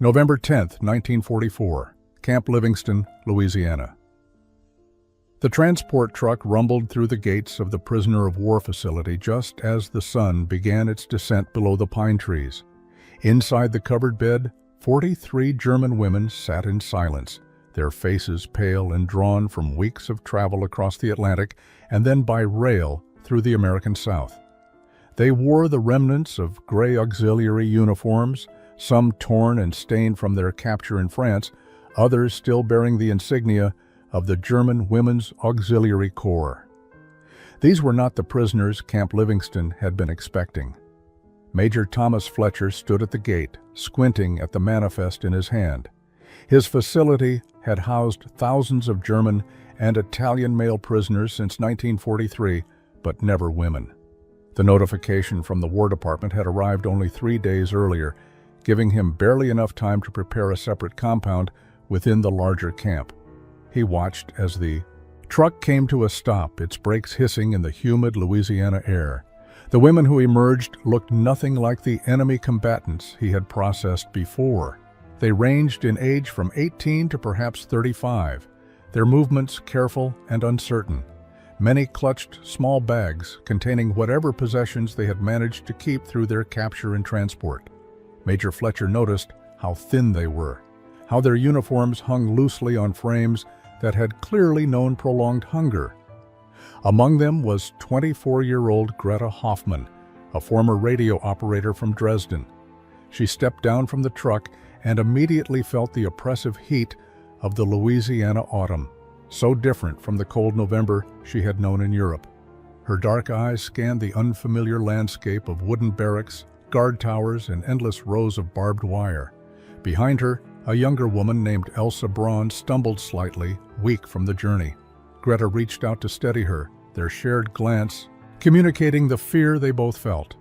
November 10, 1944, Camp Livingston, Louisiana. The transport truck rumbled through the gates of the prisoner of war facility just as the sun began its descent below the pine trees. Inside the covered bed, 43 German women sat in silence, their faces pale and drawn from weeks of travel across the Atlantic and then by rail through the American South. They wore the remnants of gray auxiliary uniforms, some torn and stained from their capture in France, others still bearing the insignia of the German Women's Auxiliary Corps. These were not the prisoners Camp Livingston had been expecting. Major Thomas Fletcher stood at the gate, squinting at the manifest in his hand. His facility had housed thousands of German and Italian male prisoners since 1943, but never women. The notification from the War Department had arrived only 3 days earlier, giving him barely enough time to prepare a separate compound within the larger camp. He watched as the truck came to a stop, its brakes hissing in the humid Louisiana air. The women who emerged looked nothing like the enemy combatants he had processed before. They ranged in age from 18 to perhaps 35, their movements careful and uncertain. Many clutched small bags containing whatever possessions they had managed to keep through their capture and transport. Major Fletcher noticed how thin they were, how their uniforms hung loosely on frames that had clearly known prolonged hunger. Among them was 24-year-old Greta Hoffman, a former radio operator from Dresden. She stepped down from the truck and immediately felt the oppressive heat of the Louisiana autumn, so different from the cold November she had known in Europe. Her dark eyes scanned the unfamiliar landscape of wooden barracks, guard towers, and endless rows of barbed wire. Behind her, a younger woman named Elsa Braun stumbled slightly, weak from the journey. Greta reached out to steady her, their shared glance communicating the fear they both felt.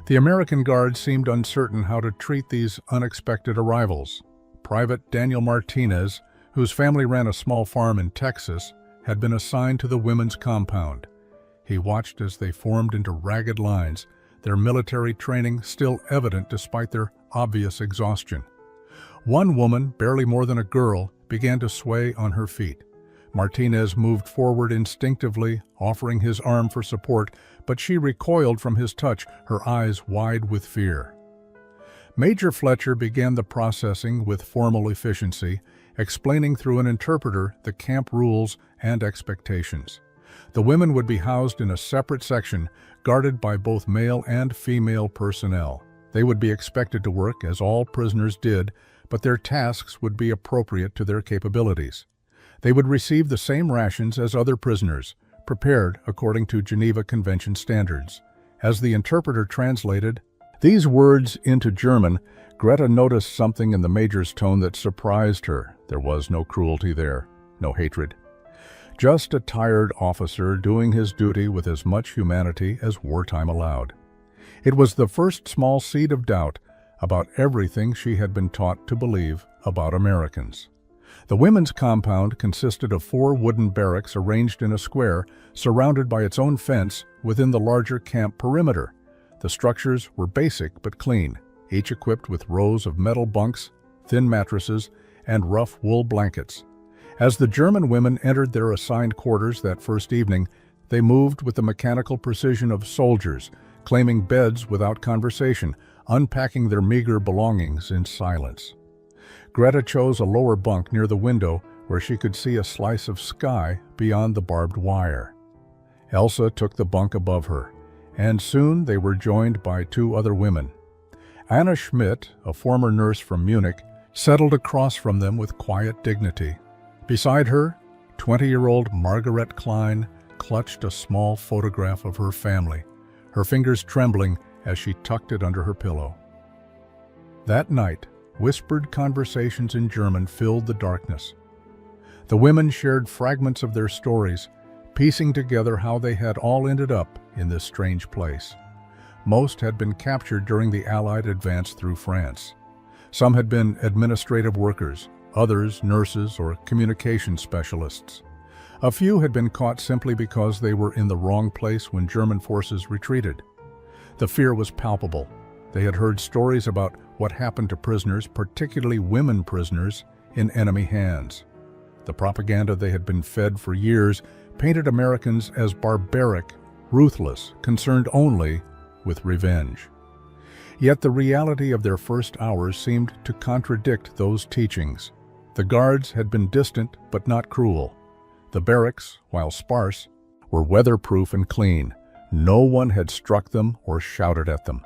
The American Guard seemed uncertain how to treat these unexpected arrivals. Private Daniel Martinez, whose family ran a small farm in Texas, had been assigned to the women's compound. He watched as they formed into ragged lines, their military training still evident despite their obvious exhaustion. One woman, barely more than a girl, began to sway on her feet. Martinez moved forward instinctively, offering his arm for support, but she recoiled from his touch, her eyes wide with fear. Major Fletcher began the processing with formal efficiency, explaining through an interpreter the camp rules and expectations. The women would be housed in a separate section, guarded by both male and female personnel. They would be expected to work as all prisoners did, but their tasks would be appropriate to their capabilities. They would receive the same rations as other prisoners, prepared according to Geneva Convention standards. As the interpreter translated these words into German, Greta noticed something in the major's tone that surprised her. There was no cruelty there, no hatred. Just a tired officer doing his duty with as much humanity as wartime allowed. It was the first small seed of doubt about everything she had been taught to believe about Americans. The women's compound consisted of 4 wooden barracks arranged in a square, surrounded by its own fence within the larger camp perimeter. The structures were basic but clean, each equipped with rows of metal bunks, thin mattresses, and rough wool blankets. As the German women entered their assigned quarters that first evening, they moved with the mechanical precision of soldiers, claiming beds without conversation, unpacking their meager belongings in silence. Greta chose a lower bunk near the window where she could see a slice of sky beyond the barbed wire. Elsa took the bunk above her, and soon they were joined by 2 other women. Anna Schmidt, a former nurse from Munich, settled across from them with quiet dignity. Beside her, 20-year-old Margaret Klein clutched a small photograph of her family, her fingers trembling as she tucked it under her pillow. That night, whispered conversations in German filled the darkness. The women shared fragments of their stories, piecing together how they had all ended up in this strange place. Most had been captured during the Allied advance through France. Some had been administrative workers, others nurses or communication specialists. A few had been caught simply because they were in the wrong place when German forces retreated. The fear was palpable. They had heard stories about what happened to prisoners, particularly women prisoners, in enemy hands. The propaganda they had been fed for years painted Americans as barbaric, ruthless, concerned only with revenge. Yet the reality of their first hours seemed to contradict those teachings. The guards had been distant but not cruel. The barracks, while sparse, were weatherproof and clean. No one had struck them or shouted at them.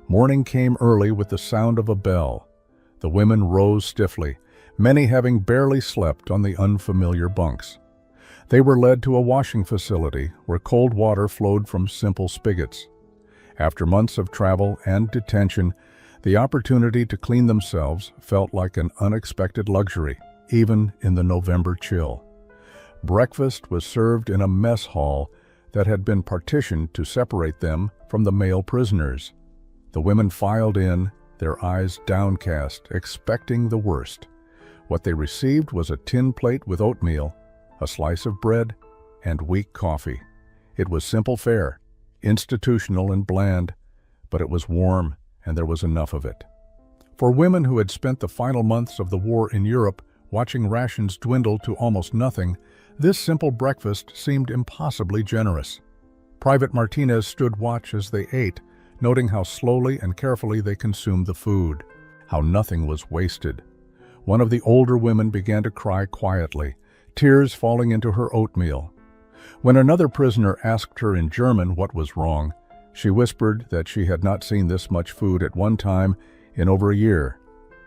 Morning came early with the sound of a bell. The women rose stiffly, many having barely slept on the unfamiliar bunks. They were led to a washing facility where cold water flowed from simple spigots. After months of travel and detention, the opportunity to clean themselves felt like an unexpected luxury, even in the November chill. Breakfast was served in a mess hall that had been partitioned to separate them from the male prisoners. The women filed in, their eyes downcast, expecting the worst. What they received was a tin plate with oatmeal, a slice of bread, and weak coffee. It was simple fare, institutional and bland, but it was warm, and there was enough of it. For women who had spent the final months of the war in Europe watching rations dwindle to almost nothing, this simple breakfast seemed impossibly generous. Private Martinez stood watch as they ate, noting how slowly and carefully they consumed the food, how nothing was wasted. One of the older women began to cry quietly, tears falling into her oatmeal. When another prisoner asked her in German what was wrong, she whispered that she had not seen this much food at one time in over a year.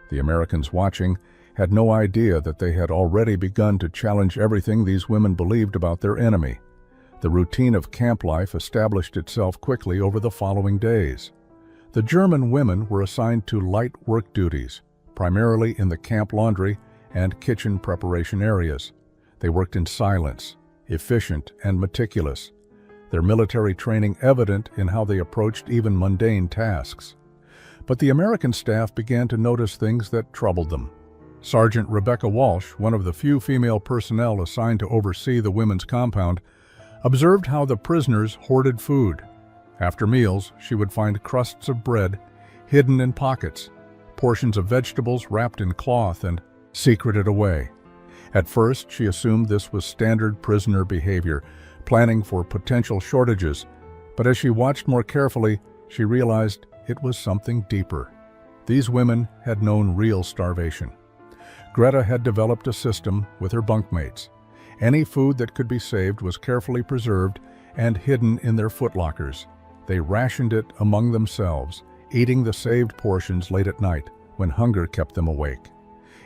The Americans watching had no idea that they had already begun to challenge everything these women believed about their enemy. The routine of camp life established itself quickly over the following days. The German women were assigned to light work duties, primarily in the camp laundry and kitchen preparation areas. They worked in silence, efficient and meticulous, their military training evident in how they approached even mundane tasks. But the American staff began to notice things that troubled them. Sergeant Rebecca Walsh, one of the few female personnel assigned to oversee the women's compound, observed how the prisoners hoarded food. After meals, she would find crusts of bread hidden in pockets, portions of vegetables wrapped in cloth and secreted away. At first, she assumed this was standard prisoner behavior, planning for potential shortages, but as she watched more carefully, she realized it was something deeper. These women had known real starvation. Greta had developed a system with her bunkmates. Any food that could be saved was carefully preserved and hidden in their footlockers. They rationed it among themselves, eating the saved portions late at night when hunger kept them awake.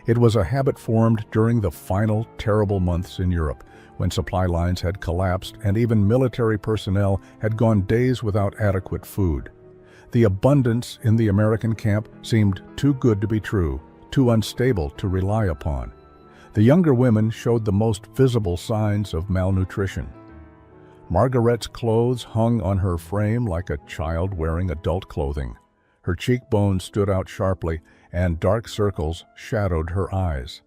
It was a habit formed during the final terrible months in Europe, when supply lines had collapsed and even military personnel had gone days without adequate food. The abundance in the American camp seemed too good to be true, too unstable to rely upon. The younger women showed the most visible signs of malnutrition. Margaret's clothes hung on her frame like a child wearing adult clothing. Her cheekbones stood out sharply, and dark circles shadowed her eyes.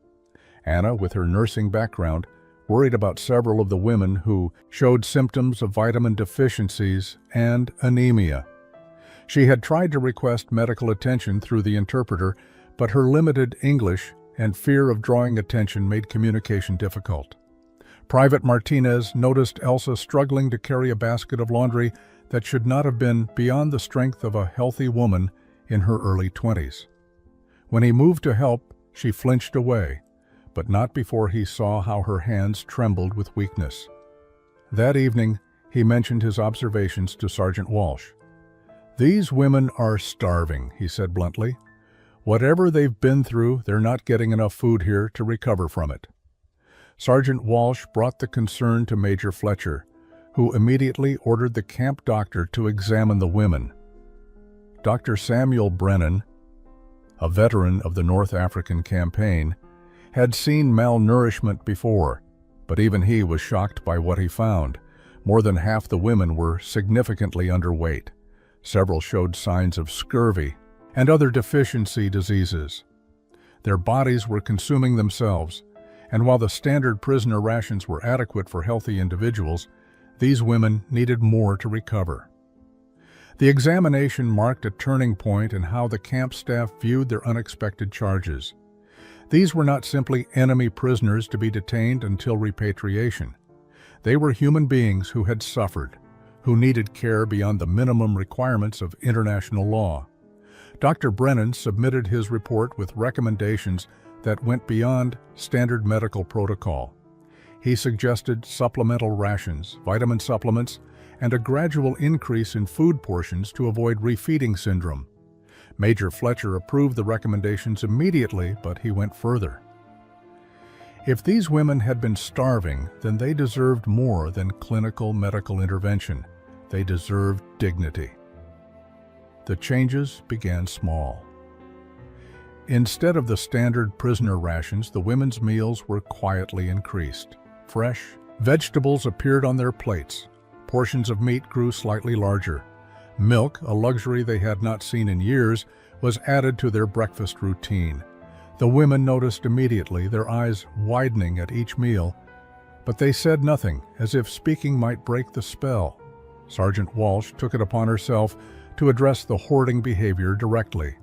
Anna, with her nursing background, worried about several of the women who showed symptoms of vitamin deficiencies and anemia. She had tried to request medical attention through the interpreter, but her limited English and fear of drawing attention made communication difficult. Private Martinez noticed Elsa struggling to carry a basket of laundry that should not have been beyond the strength of a healthy woman in her early 20s. When he moved to help, she flinched away, but not before he saw how her hands trembled with weakness. That evening, he mentioned his observations to Sergeant Walsh. "These women are starving," he said bluntly. "Whatever they've been through, they're not getting enough food here to recover from it." Sergeant Walsh brought the concern to Major Fletcher, who immediately ordered the camp doctor to examine the women. Dr. Samuel Brennan, a veteran of the North African campaign, had seen malnourishment before, but even he was shocked by what he found. More than half the women were significantly underweight. Several showed signs of scurvy and other deficiency diseases. Their bodies were consuming themselves, and while the standard prisoner rations were adequate for healthy individuals, these women needed more to recover. The examination marked a turning point in how the camp staff viewed their unexpected charges. These were not simply enemy prisoners to be detained until repatriation. They were human beings who had suffered, who needed care beyond the minimum requirements of international law. Dr. Brennan submitted his report with recommendations that went beyond standard medical protocol. He suggested supplemental rations, vitamin supplements, and a gradual increase in food portions to avoid refeeding syndrome. Major Fletcher approved the recommendations immediately, but he went further. If these women had been starving, then they deserved more than clinical medical intervention. They deserved dignity. The changes began small. Instead of the standard prisoner rations, the women's meals were quietly increased. Fresh vegetables appeared on their plates. Portions of meat grew slightly larger. Milk, a luxury they had not seen in years, was added to their breakfast routine. The women noticed immediately, their eyes widening at each meal, but they said nothing, as if speaking might break the spell. Sergeant Walsh took it upon herself to address the hoarding behavior directly.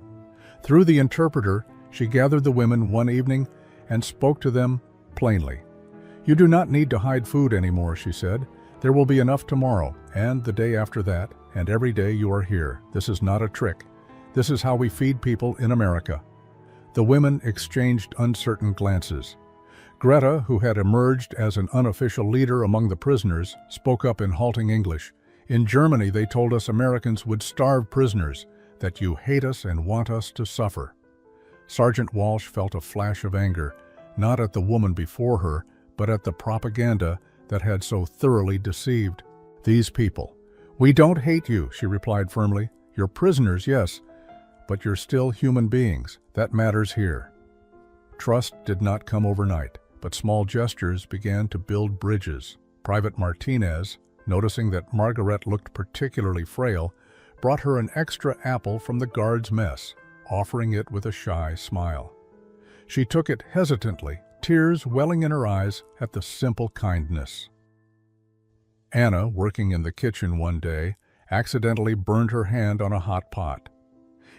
Through the interpreter, she gathered the women one evening and spoke to them plainly. "You do not need to hide food anymore," she said. "There will be enough tomorrow, and the day after that, and every day you are here. This is not a trick. This is how we feed people in America." The women exchanged uncertain glances. Greta, who had emerged as an unofficial leader among the prisoners, spoke up in halting English. "In Germany, they told us Americans would starve prisoners, that you hate us and want us to suffer." Sergeant Walsh felt a flash of anger, not at the woman before her, but at the propaganda that had so thoroughly deceived these people. "We don't hate you," she replied firmly. "You're prisoners, yes, but you're still human beings. That matters here." Trust did not come overnight, but small gestures began to build bridges. Private Martinez, noticing that Margaret looked particularly frail, brought her an extra apple from the guard's mess, offering it with a shy smile. She took it hesitantly, tears welling in her eyes at the simple kindness. Anna, working in the kitchen one day, accidentally burned her hand on a hot pot.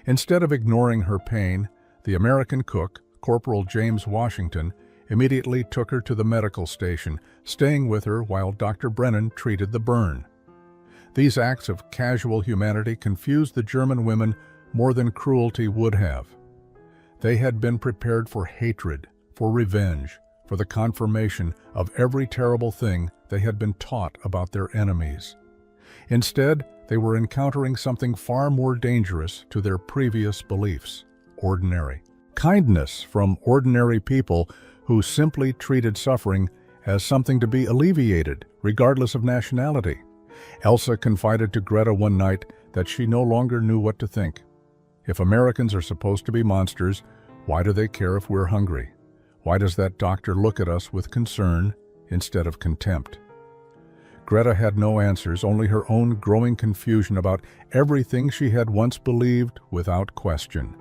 Instead of ignoring her pain, the American cook, Corporal James Washington, immediately took her to the medical station, staying with her while Dr. Brennan treated the burn. These acts of casual humanity confused the German women more than cruelty would have. They had been prepared for hatred, for revenge, for the confirmation of every terrible thing they had been taught about their enemies. Instead, they were encountering something far more dangerous to their previous beliefs: ordinary kindness from ordinary people who simply treated suffering as something to be alleviated, regardless of nationality. Elsa confided to Greta one night that she no longer knew what to think. If Americans are supposed to be monsters, why do they care if we're hungry? Why does that doctor look at us with concern instead of contempt? Greta had no answers, only her own growing confusion about everything she had once believed without question.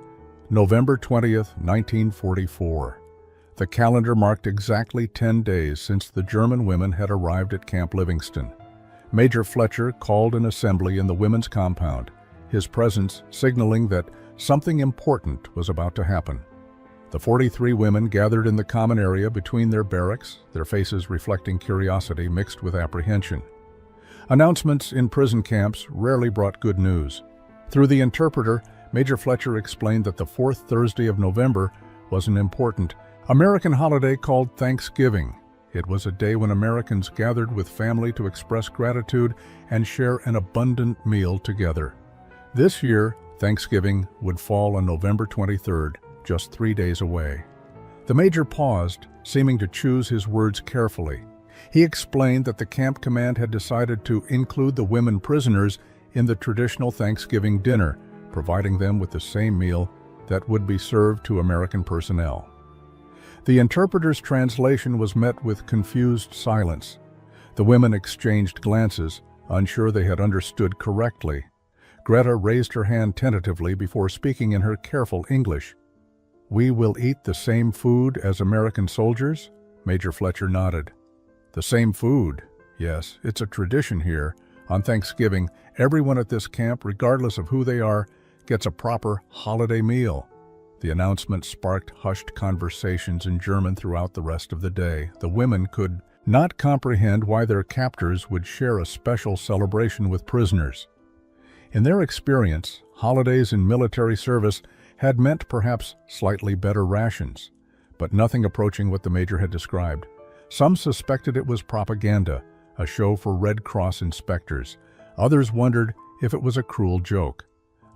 November 20th, 1944. The calendar marked exactly 10 days since the German women had arrived at Camp Livingston. Major Fletcher called an assembly in the women's compound, his presence signaling that something important was about to happen. The 43 women gathered in the common area between their barracks, their faces reflecting curiosity mixed with apprehension. Announcements in prison camps rarely brought good news. Through the interpreter, Major Fletcher explained that the fourth Thursday of November was an important American holiday called Thanksgiving. It was a day when Americans gathered with family to express gratitude and share an abundant meal together. This year, Thanksgiving would fall on November 23rd, just 3 days away. The major paused, seeming to choose his words carefully. He explained that the camp command had decided to include the women prisoners in the traditional Thanksgiving dinner, providing them with the same meal that would be served to American personnel. The interpreter's translation was met with confused silence. The women exchanged glances, unsure they had understood correctly. Greta raised her hand tentatively before speaking in her careful English. "We will eat the same food as American soldiers?" Major Fletcher nodded. "The same food? Yes, it's a tradition here. On Thanksgiving, everyone at this camp, regardless of who they are, gets a proper holiday meal. The announcement sparked hushed conversations in German throughout the rest of the day. The women could not comprehend why their captors would share a special celebration with prisoners. In their experience, holidays in military service had meant perhaps slightly better rations, but nothing approaching what the major had described. Some suspected it was propaganda, a show for Red Cross inspectors. Others wondered if it was a cruel joke,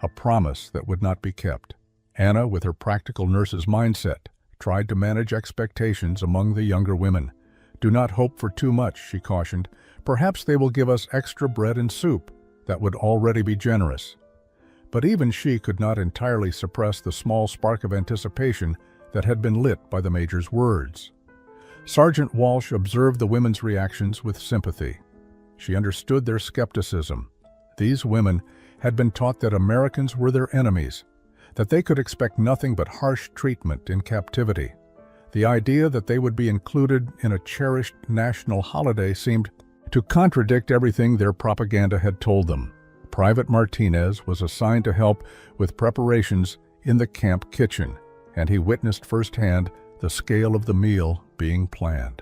a promise that would not be kept. Anna, with her practical nurse's mindset, tried to manage expectations among the younger women. "Do not hope for too much," she cautioned. "Perhaps they will give us extra bread and soup. That would already be generous." But even she could not entirely suppress the small spark of anticipation that had been lit by the major's words. Sergeant Walsh observed the women's reactions with sympathy. She understood their skepticism. These women had been taught that Americans were their enemies, that they could expect nothing but harsh treatment in captivity. The idea that they would be included in a cherished national holiday seemed to contradict everything their propaganda had told them. Private Martinez was assigned to help with preparations in the camp kitchen, and he witnessed firsthand the scale of the meal being planned.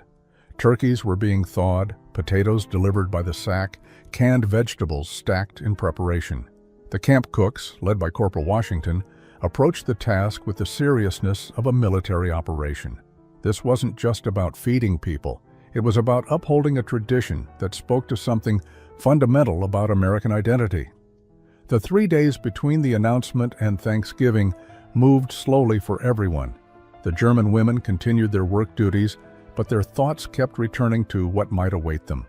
Turkeys were being thawed, potatoes delivered by the sack, canned vegetables stacked in preparation. The camp cooks, led by Corporal Washington, approached the task with the seriousness of a military operation. This wasn't just about feeding people. It was about upholding a tradition that spoke to something fundamental about American identity. The 3 days between the announcement and Thanksgiving moved slowly for everyone. The German women continued their work duties, but their thoughts kept returning to what might await them.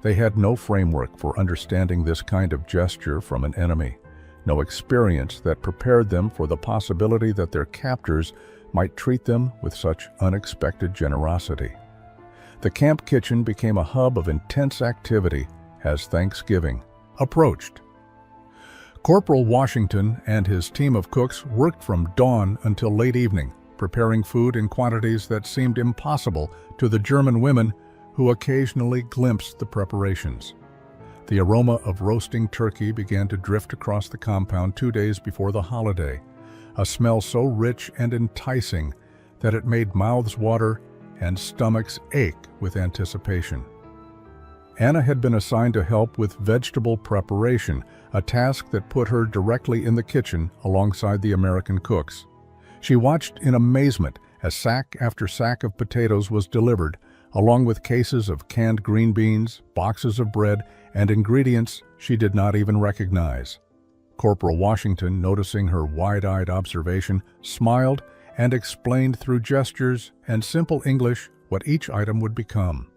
They had no framework for understanding this kind of gesture from an enemy, no experience that prepared them for the possibility that their captors might treat them with such unexpected generosity. The camp kitchen became a hub of intense activity as Thanksgiving approached. Corporal Washington and his team of cooks worked from dawn until late evening, preparing food in quantities that seemed impossible to the German women who occasionally glimpsed the preparations. The aroma of roasting turkey began to drift across the compound 2 days before the holiday, a smell so rich and enticing that it made mouths water and stomachs ache with anticipation. Anna had been assigned to help with vegetable preparation, a task that put her directly in the kitchen alongside the American cooks. She watched in amazement as sack after sack of potatoes was delivered, along with cases of canned green beans, boxes of bread, and ingredients she did not even recognize. Corporal Washington, noticing her wide-eyed observation, smiled and explained through gestures and simple English what each item would become.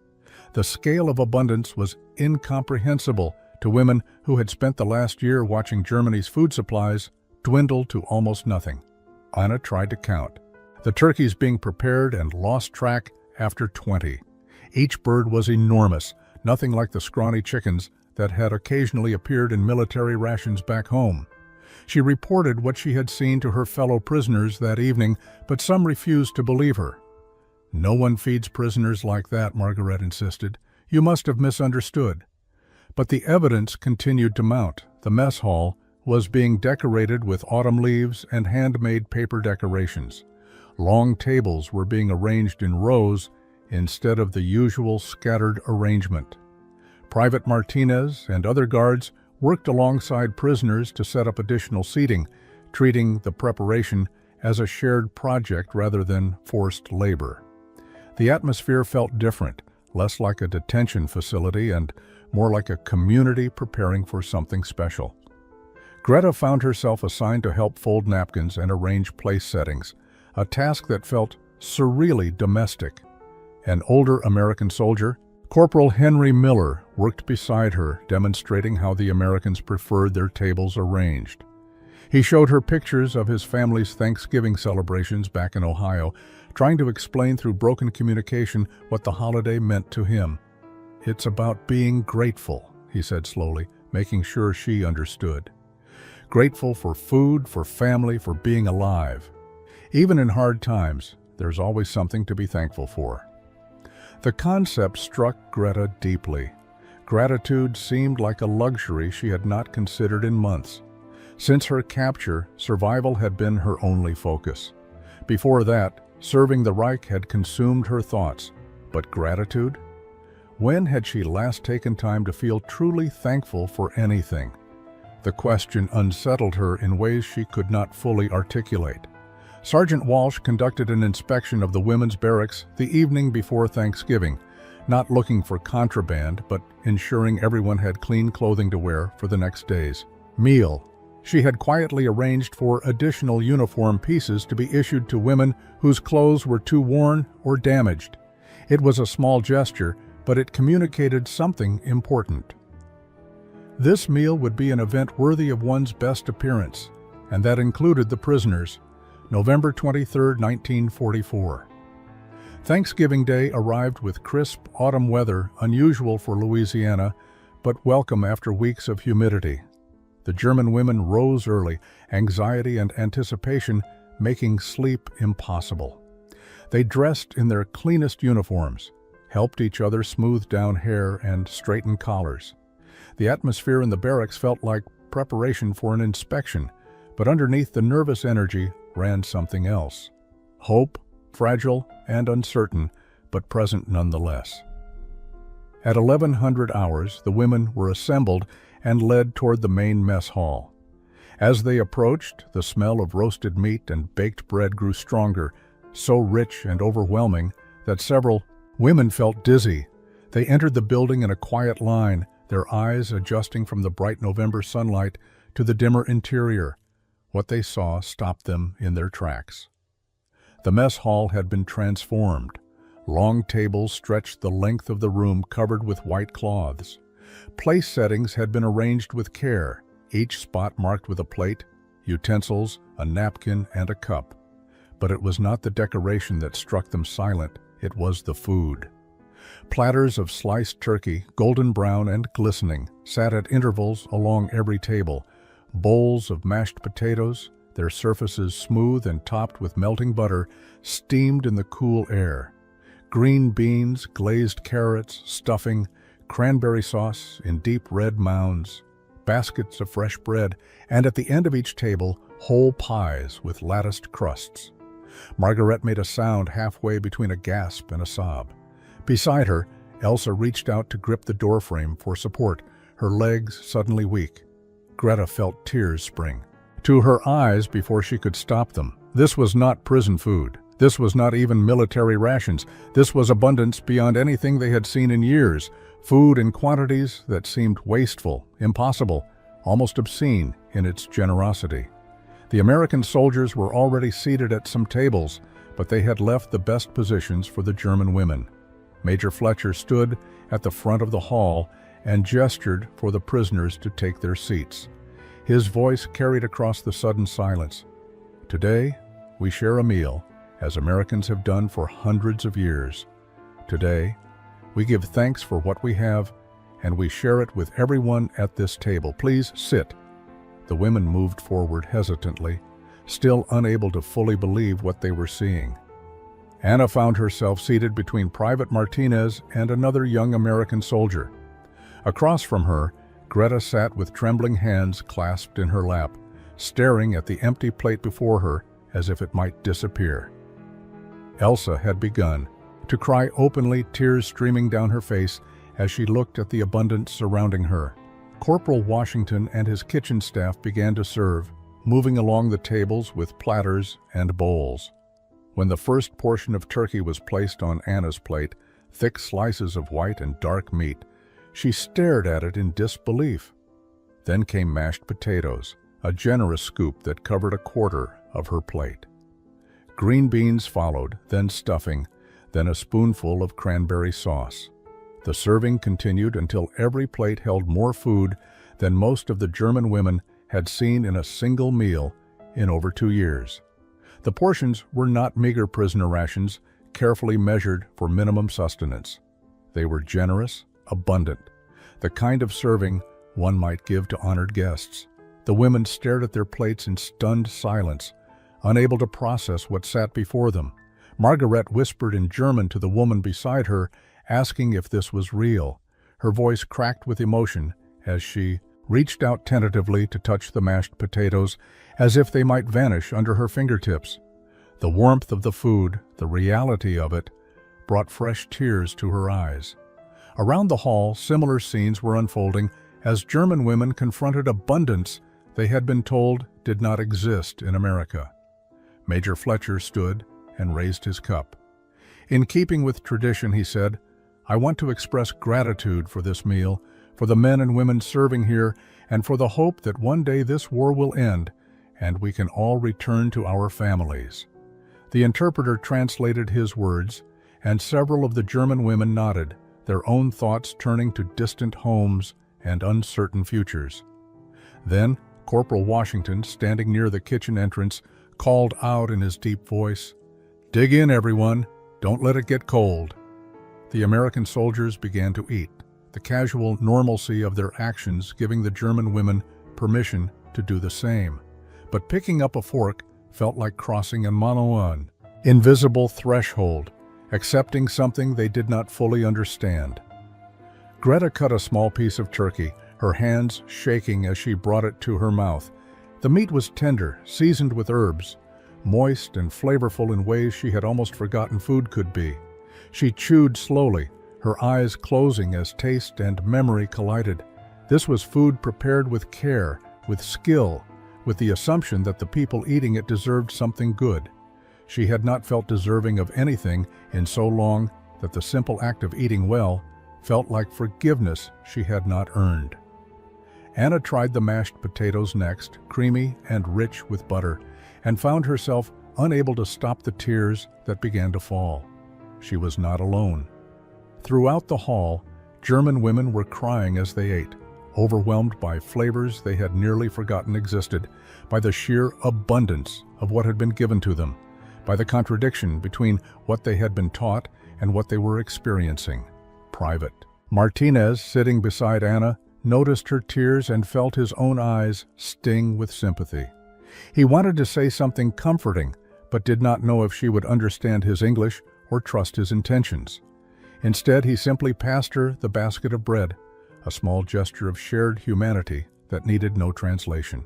The scale of abundance was incomprehensible to women who had spent the last year watching Germany's food supplies dwindle to almost nothing. Anna tried to count, the turkeys being prepared, and lost track after 20. Each bird was enormous, nothing like the scrawny chickens that had occasionally appeared in military rations back home. She reported what she had seen to her fellow prisoners that evening, but some refused to believe her. "No one feeds prisoners like that," Margaret insisted. "You must have misunderstood." But the evidence continued to mount. The mess hall was being decorated with autumn leaves and handmade paper decorations. Long tables were being arranged in rows instead of the usual scattered arrangement. Private Martinez and other guards worked alongside prisoners to set up additional seating, treating the preparation as a shared project rather than forced labor. The atmosphere felt different, less like a detention facility and more like a community preparing for something special. Greta found herself assigned to help fold napkins and arrange place settings, a task that felt surreally domestic. An older American soldier, Corporal Henry Miller, worked beside her, demonstrating how the Americans preferred their tables arranged. He showed her pictures of his family's Thanksgiving celebrations back in Ohio, trying to explain through broken communication what the holiday meant to him. "It's about being grateful," he said slowly, making sure she understood. Grateful for food, for family, for being alive. Even in hard times, there's always something to be thankful for. The concept struck Greta deeply. Gratitude seemed like a luxury she had not considered in months. Since her capture, survival had been her only focus. Before that, serving the Reich had consumed her thoughts. But gratitude? When had she last taken time to feel truly thankful for anything? The question unsettled her in ways she could not fully articulate. Sergeant Walsh conducted an inspection of the women's barracks the evening before Thanksgiving, not looking for contraband, but ensuring everyone had clean clothing to wear for the next day's meal. She had quietly arranged for additional uniform pieces to be issued to women whose clothes were too worn or damaged. It was a small gesture, but it communicated something important. This meal would be an event worthy of one's best appearance, and that included the prisoners. November 23, 1944. Thanksgiving Day arrived with crisp autumn weather, unusual for Louisiana, but welcome after weeks of humidity. The German women rose early, anxiety and anticipation making sleep impossible. They dressed in their cleanest uniforms, helped each other smooth down hair and straighten collars. The atmosphere in the barracks felt like preparation for an inspection, but underneath the nervous energy ran something else. Hope, fragile and uncertain, but present nonetheless. At 1100 hours, the women were assembled and led toward the main mess hall. As they approached, the smell of roasted meat and baked bread grew stronger, so rich and overwhelming that several women felt dizzy. They entered the building in a quiet line, their eyes adjusting from the bright November sunlight to the dimmer interior. What they saw stopped them in their tracks. The mess hall had been transformed. Long tables stretched the length of the room covered with white cloths. Place settings had been arranged with care, each spot marked with a plate, utensils, a napkin, and a cup. But it was not the decoration that struck them silent, it was the food. Platters of sliced turkey, golden brown and glistening, sat at intervals along every table. Bowls of mashed potatoes, their surfaces smooth and topped with melting butter, steamed in the cool air. Green beans, glazed carrots, stuffing, cranberry sauce in deep red mounds, baskets of fresh bread, and at the end of each table, whole pies with latticed crusts. Margaret made a sound halfway between a gasp and a sob. Beside her, Elsa reached out to grip the doorframe for support, her legs suddenly weak. Greta felt tears spring to her eyes before she could stop them. This was not prison food. This was not even military rations. This was abundance beyond anything they had seen in years. Food in quantities that seemed wasteful, impossible, almost obscene in its generosity. The American soldiers were already seated at some tables, but they had left the best positions for the German women. Major Fletcher stood at the front of the hall and gestured for the prisoners to take their seats. His voice carried across the sudden silence. Today, we share a meal, as Americans have done for hundreds of years. Today, we give thanks for what we have, and we share it with everyone at this table. Please sit. The women moved forward hesitantly, still unable to fully believe what they were seeing. Anna found herself seated between Private Martinez and another young American soldier. Across from her, Greta sat with trembling hands clasped in her lap, staring at the empty plate before her as if it might disappear. Elsa had begun to cry openly, tears streaming down her face as she looked at the abundance surrounding her. Corporal Washington and his kitchen staff began to serve, moving along the tables with platters and bowls. When the first portion of turkey was placed on Anna's plate, thick slices of white and dark meat, she stared at it in disbelief. Then came mashed potatoes, a generous scoop that covered a quarter of her plate. Green beans followed, then stuffing, then a spoonful of cranberry sauce. The serving continued until every plate held more food than most of the German women had seen in a single meal in over 2 years. The portions were not meager prisoner rations, carefully measured for minimum sustenance. They were generous, abundant, the kind of serving one might give to honored guests. The women stared at their plates in stunned silence, unable to process what sat before them. Margaret whispered in German to the woman beside her, asking if this was real. her voice cracked with emotion as she reached out tentatively to touch the mashed potatoes as if they might vanish under her fingertips. The warmth of the food, the reality of it, brought fresh tears to her eyes. Around the hall, similar scenes were unfolding as German women confronted abundance they had been told did not exist in America. Major Fletcher stood and raised his cup. In keeping with tradition, he said, "I want to express gratitude for this meal, for the men and women serving here, and for the hope that one day this war will end and we can all return to our families." The interpreter translated his words, and several of the German women nodded, their own thoughts turning to distant homes and uncertain futures. Then, Corporal Washington, standing near the kitchen entrance, called out in his deep voice, "Dig in, everyone. Don't let it get cold." The American soldiers began to eat, the casual normalcy of their actions giving the German women permission to do the same. But picking up a fork felt like crossing an invisible threshold, accepting something they did not fully understand. Greta cut a small piece of turkey, her hands shaking as she brought it to her mouth. The meat was tender, seasoned with herbs, moist and flavorful in ways she had almost forgotten food could be. She chewed slowly, her eyes closing as taste and memory collided. This was food prepared with care, with skill, with the assumption that the people eating it deserved something good. She had not felt deserving of anything in so long that the simple act of eating well felt like forgiveness she had not earned. Anna tried the mashed potatoes next, creamy and rich with butter, and found herself unable to stop the tears that began to fall. She was not alone. Throughout the hall, German women were crying as they ate, overwhelmed by flavors they had nearly forgotten existed, by the sheer abundance of what had been given to them, by the contradiction between what they had been taught and what they were experiencing. Private Martinez, sitting beside Anna, noticed her tears and felt his own eyes sting with sympathy. He wanted to say something comforting, but did not know if she would understand his English or trust his intentions. Instead, he simply passed her the basket of bread, a small gesture of shared humanity that needed no translation.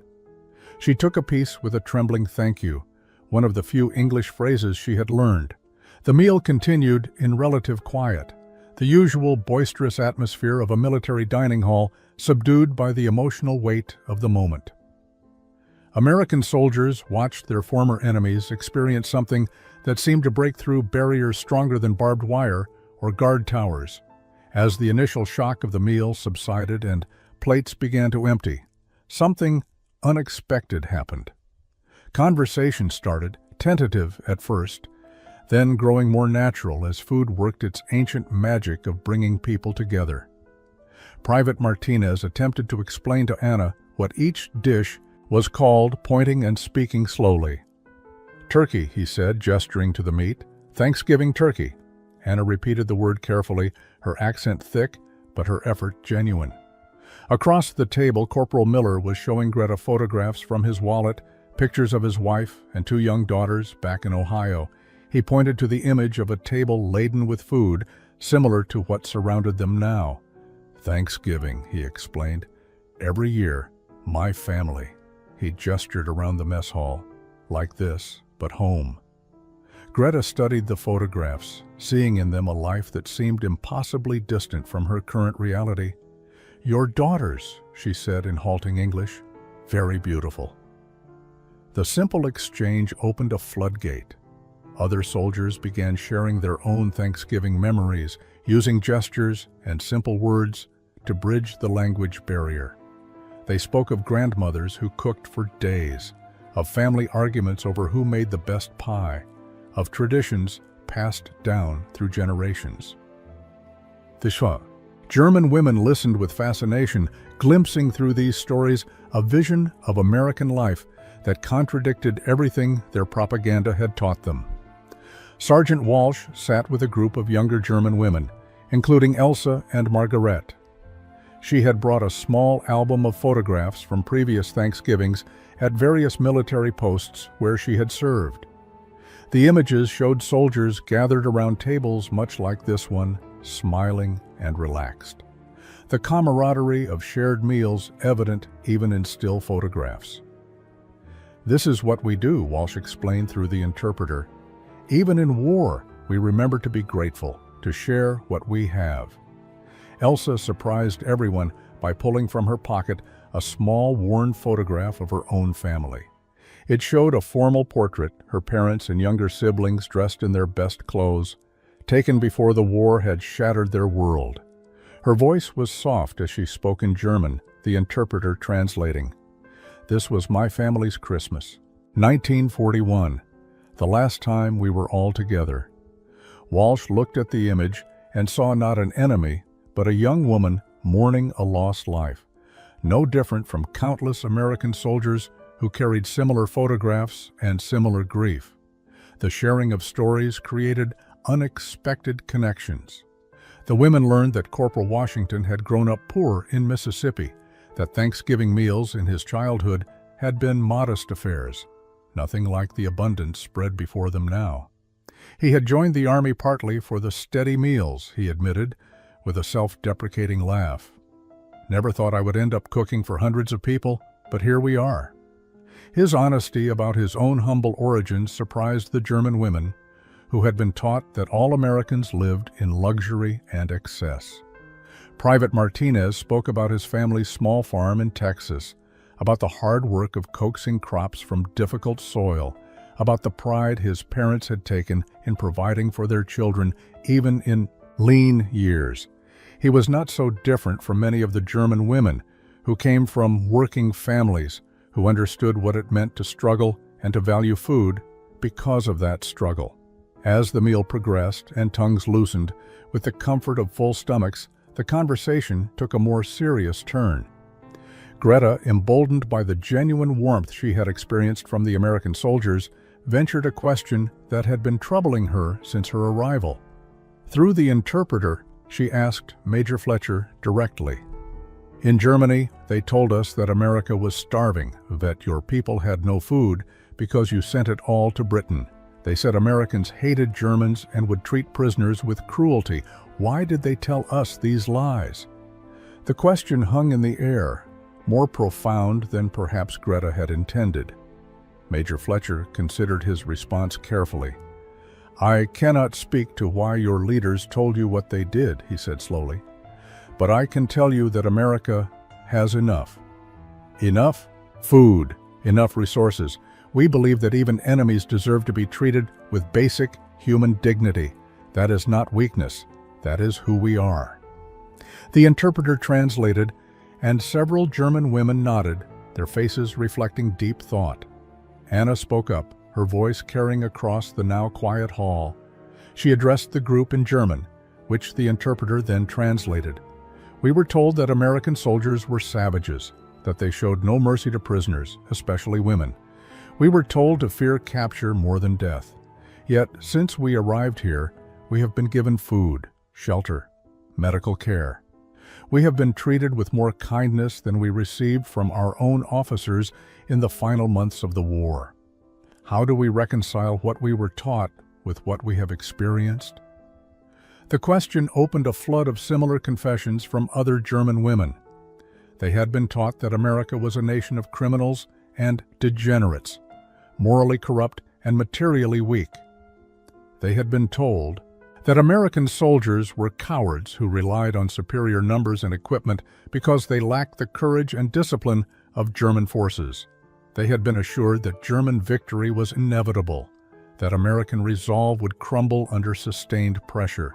She took a piece with a trembling thank you, one of the few English phrases she had learned. The meal continued in relative quiet, the usual boisterous atmosphere of a military dining hall subdued by the emotional weight of the moment. American soldiers watched their former enemies experience something that seemed to break through barriers stronger than barbed wire or guard towers. As the initial shock of the meal subsided and plates began to empty, something unexpected happened. Conversation started, tentative at first, then growing more natural as food worked its ancient magic of bringing people together. Private Martinez attempted to explain to Anna what each dish was called, pointing and speaking slowly. "Turkey," he said, gesturing to the meat. "Thanksgiving turkey." Anna repeated the word carefully, her accent thick, but her effort genuine. Across the table, Corporal Miller was showing Greta photographs from his wallet, pictures of his wife and 2 young daughters back in Ohio. He pointed to the image of a table laden with food, similar to what surrounded them now. "Thanksgiving," he explained. "Every year, my family." He gestured around the mess hall. "Like this, but home." Greta studied the photographs, seeing in them a life that seemed impossibly distant from her current reality. "Your daughters," she said in halting English. "Very beautiful." The simple exchange opened a floodgate. Other soldiers began sharing their own Thanksgiving memories, using gestures and simple words to bridge the language barrier. They spoke of grandmothers who cooked for days, of family arguments over who made the best pie, of traditions passed down through generations. The German women listened with fascination, glimpsing through these stories a vision of American life that contradicted everything their propaganda had taught them. Sergeant Walsh sat with a group of younger German women, including Elsa and Margaret. She had brought a small album of photographs from previous Thanksgivings at various military posts where she had served. The images showed soldiers gathered around tables much like this one, smiling and relaxed. the camaraderie of shared meals evident even in still photographs. "This is what we do," Walsh explained through the interpreter. "Even in war, we remember to be grateful, to share what we have." Elsa surprised everyone by pulling from her pocket a small, worn photograph of her own family. It showed a formal portrait, her parents and younger siblings dressed in their best clothes, taken before the war had shattered their world. Her voice was soft as she spoke in German, the interpreter translating. "This was my family's Christmas. 1941, the last time we were all together." Walsh looked at the image and saw not an enemy, but a young woman mourning a lost life, no different from countless American soldiers who carried similar photographs and similar grief. The sharing of stories created unexpected connections. The women learned that Corporal Washington had grown up poor in Mississippi, that Thanksgiving meals in his childhood had been modest affairs, nothing like the abundance spread before them now. He had joined the Army partly for the steady meals, he admitted, with a self-deprecating laugh. "Never thought I would end up cooking for hundreds of people, but here we are." His honesty about his own humble origins surprised the German women, who had been taught that all Americans lived in luxury and excess. Private Martinez spoke about his family's small farm in Texas, about the hard work of coaxing crops from difficult soil, about the pride his parents had taken in providing for their children even in lean years. He was not so different from many of the German women who came from working families, who understood what it meant to struggle and to value food because of that struggle. As the meal progressed and tongues loosened, with the comfort of full stomachs, the conversation took a more serious turn. Greta, emboldened by the genuine warmth she had experienced from the American soldiers, ventured a question that had been troubling her since her arrival. Through the interpreter, she asked Major Fletcher directly. "In Germany, they told us that America was starving, that your people had no food because you sent it all to Britain. They said Americans hated Germans and would treat prisoners with cruelty. Why did they tell us these lies?" The question hung in the air, more profound than perhaps Greta had intended. Major Fletcher considered his response carefully. "I cannot speak to why your leaders told you what they did," he said slowly, "but I can tell you that America has enough. Enough food, enough resources. We believe that even enemies deserve to be treated with basic human dignity. That is not weakness. That is who we are." The interpreter translated, and several German women nodded, their faces reflecting deep thought. Anna spoke up, her voice carrying across the now quiet hall. She addressed the group in German, which the interpreter then translated. "We were told that American soldiers were savages, that they showed no mercy to prisoners, especially women. We were told to fear capture more than death. Yet, since we arrived here, we have been given food, shelter, medical care. We have been treated with more kindness than we received from our own officers in the final months of the war. How do we reconcile what we were taught with what we have experienced?" The question opened a flood of similar confessions from other German women. They had been taught that America was a nation of criminals and degenerates, morally corrupt and materially weak. They had been told that American soldiers were cowards who relied on superior numbers and equipment because they lacked the courage and discipline of German forces. They had been assured that German victory was inevitable, that American resolve would crumble under sustained pressure.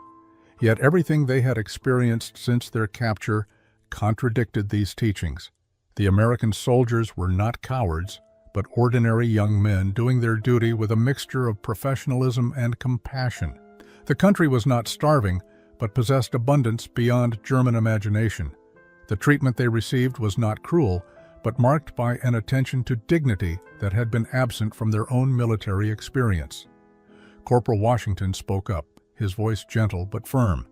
Yet everything they had experienced since their capture contradicted these teachings. The American soldiers were not cowards, but ordinary young men doing their duty with a mixture of professionalism and compassion. The country was not starving, but possessed abundance beyond German imagination. The treatment they received was not cruel, but marked by an attention to dignity that had been absent from their own military experience. Corporal Washington spoke up, his voice gentle but firm.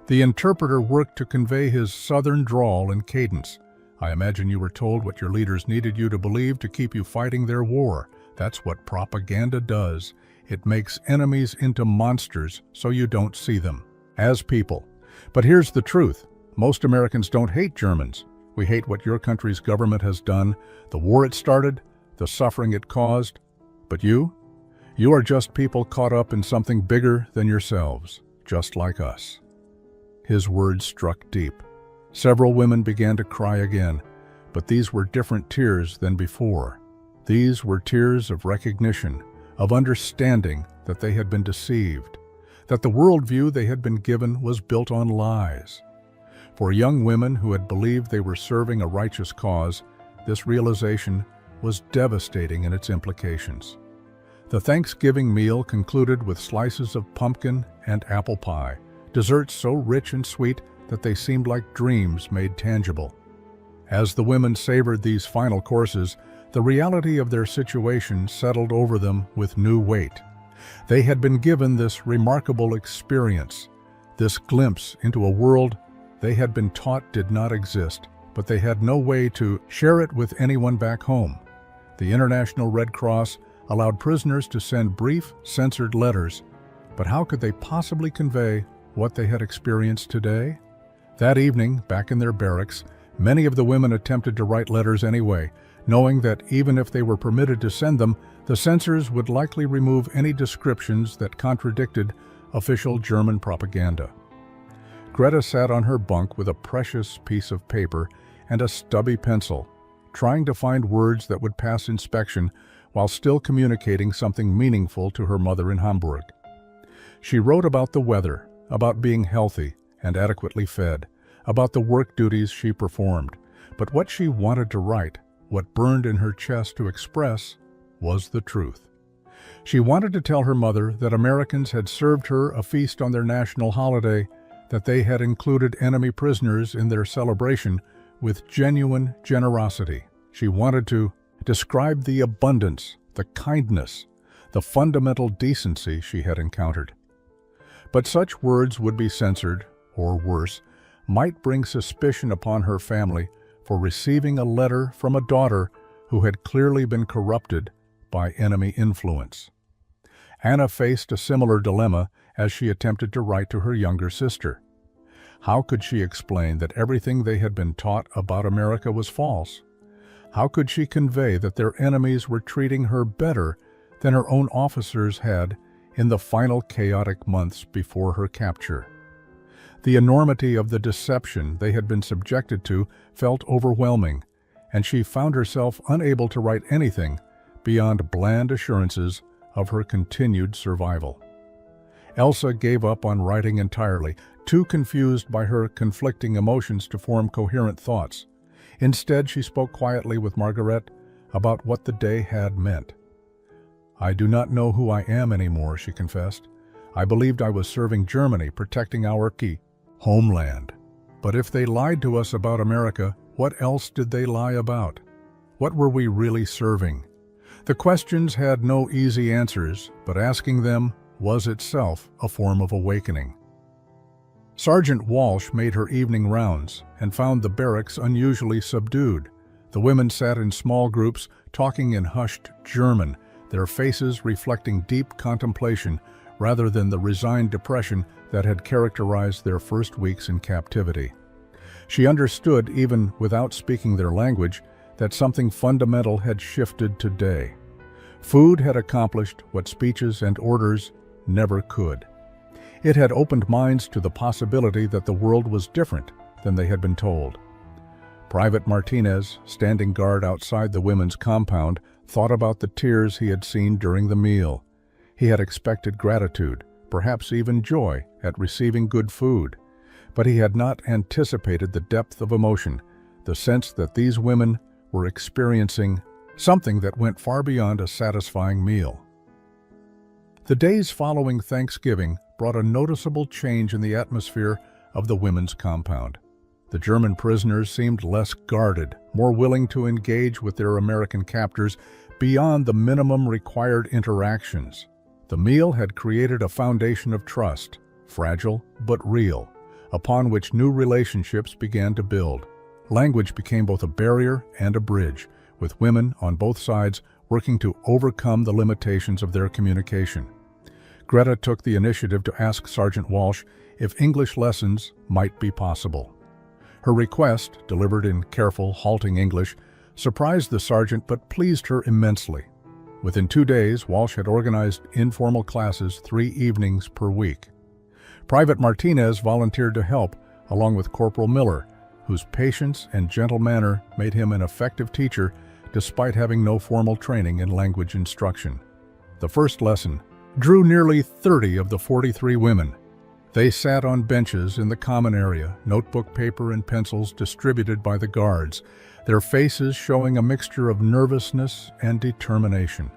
The interpreter worked to convey his southern drawl and cadence. "I imagine you were told what your leaders needed you to believe to keep you fighting their war. That's what propaganda does. It makes enemies into monsters so you don't see them as people. But here's the truth. Most Americans don't hate Germans. We hate what your country's government has done, the war it started, the suffering it caused. But you are just people caught up in something bigger than yourselves, just like us." His words struck deep. Several women began to cry again, but these were different tears than before. These were tears of recognition, of understanding that they had been deceived, that the worldview they had been given was built on lies. For young women who had believed they were serving a righteous cause, this realization was devastating in its implications. The Thanksgiving meal concluded with slices of pumpkin and apple pie, desserts so rich and sweet that they seemed like dreams made tangible. As the women savored these final courses, the reality of their situation settled over them with new weight. They had been given this remarkable experience, this glimpse into a world they had been taught did not exist, but they had no way to share it with anyone back home. The International Red Cross allowed prisoners to send brief, censored letters, but how could they possibly convey what they had experienced today? That evening, back in their barracks, many of the women attempted to write letters anyway, knowing that even if they were permitted to send them, the censors would likely remove any descriptions that contradicted official German propaganda. Greta sat on her bunk with a precious piece of paper and a stubby pencil, trying to find words that would pass inspection while still communicating something meaningful to her mother in Hamburg. She wrote about the weather, about being healthy and adequately fed, about the work duties she performed. But what she wanted to write, what burned in her chest to express, was the truth. She wanted to tell her mother that Americans had served her a feast on their national holiday, that they had included enemy prisoners in their celebration with genuine generosity. She wanted to describe the abundance, the kindness, the fundamental decency she had encountered. But such words would be censored, or worse, might bring suspicion upon her family for receiving a letter from a daughter who had clearly been corrupted by enemy influence. Anna faced a similar dilemma as she attempted to write to her younger sister. How could she explain that everything they had been taught about America was false? How could she convey that their enemies were treating her better than her own officers had in the final chaotic months before her capture? The enormity of the deception they had been subjected to felt overwhelming, and she found herself unable to write anything beyond bland assurances of her continued survival. Elsa gave up on writing entirely, too confused by her conflicting emotions to form coherent thoughts. Instead, she spoke quietly with Margaret about what the day had meant. "I do not know who I am anymore," she confessed. "I believed I was serving Germany, protecting our key homeland. But if they lied to us about America, what else did they lie about? What were we really serving?" The questions had no easy answers, but asking them was itself a form of awakening. Sergeant Walsh made her evening rounds and found the barracks unusually subdued. The women sat in small groups, talking in hushed German, their faces reflecting deep contemplation rather than the resigned depression that had characterized their first weeks in captivity. She understood, even without speaking their language, that something fundamental had shifted today. Food had accomplished what speeches and orders never could. It had opened minds to the possibility that the world was different than they had been told. Private Martinez, standing guard outside the women's compound, thought about the tears he had seen during the meal. He had expected gratitude, perhaps even joy, at receiving good food. But he had not anticipated the depth of emotion, the sense that these women were experiencing something that went far beyond a satisfying meal. The days following Thanksgiving brought a noticeable change in the atmosphere of the women's compound. The German prisoners seemed less guarded, more willing to engage with their American captors beyond the minimum required interactions. The meal had created a foundation of trust, fragile but real, upon which new relationships began to build. Language became both a barrier and a bridge, with women on both sides working to overcome the limitations of their communication. Greta took the initiative to ask Sergeant Walsh if English lessons might be possible. Her request, delivered in careful, halting English, surprised the sergeant but pleased her immensely. Within 2 days, Walsh had organized informal classes 3 evenings per week. Private Martinez volunteered to help, along with Corporal Miller, whose patience and gentle manner made him an effective teacher despite having no formal training in language instruction. The first lesson drew nearly 30 of the 43 women. They sat on benches in the common area, notebook paper and pencils distributed by the guards, their faces showing a mixture of nervousness and determination.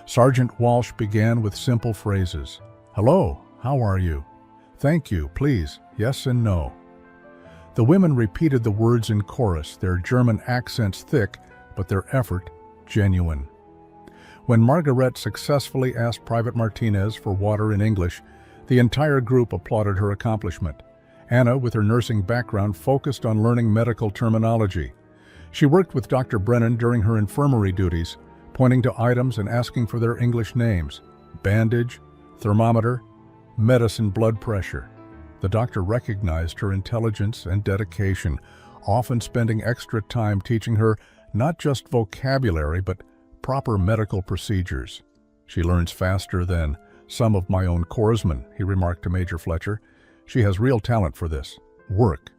Sergeant Walsh began with simple phrases. "Hello, how are you? Thank you, please, yes and no." The women repeated the words in chorus, their German accents thick, but their effort genuine. When Margaret successfully asked Private Martinez for water in English, the entire group applauded her accomplishment. Anna, with her nursing background, focused on learning medical terminology. She worked with Dr. Brennan during her infirmary duties, pointing to items and asking for their English names: bandage, thermometer, medicine, blood pressure. The doctor recognized her intelligence and dedication, often spending extra time teaching her not just vocabulary, but proper medical procedures. "She learns faster than some of my own corpsmen," he remarked to Major Fletcher. "She has real talent for this work."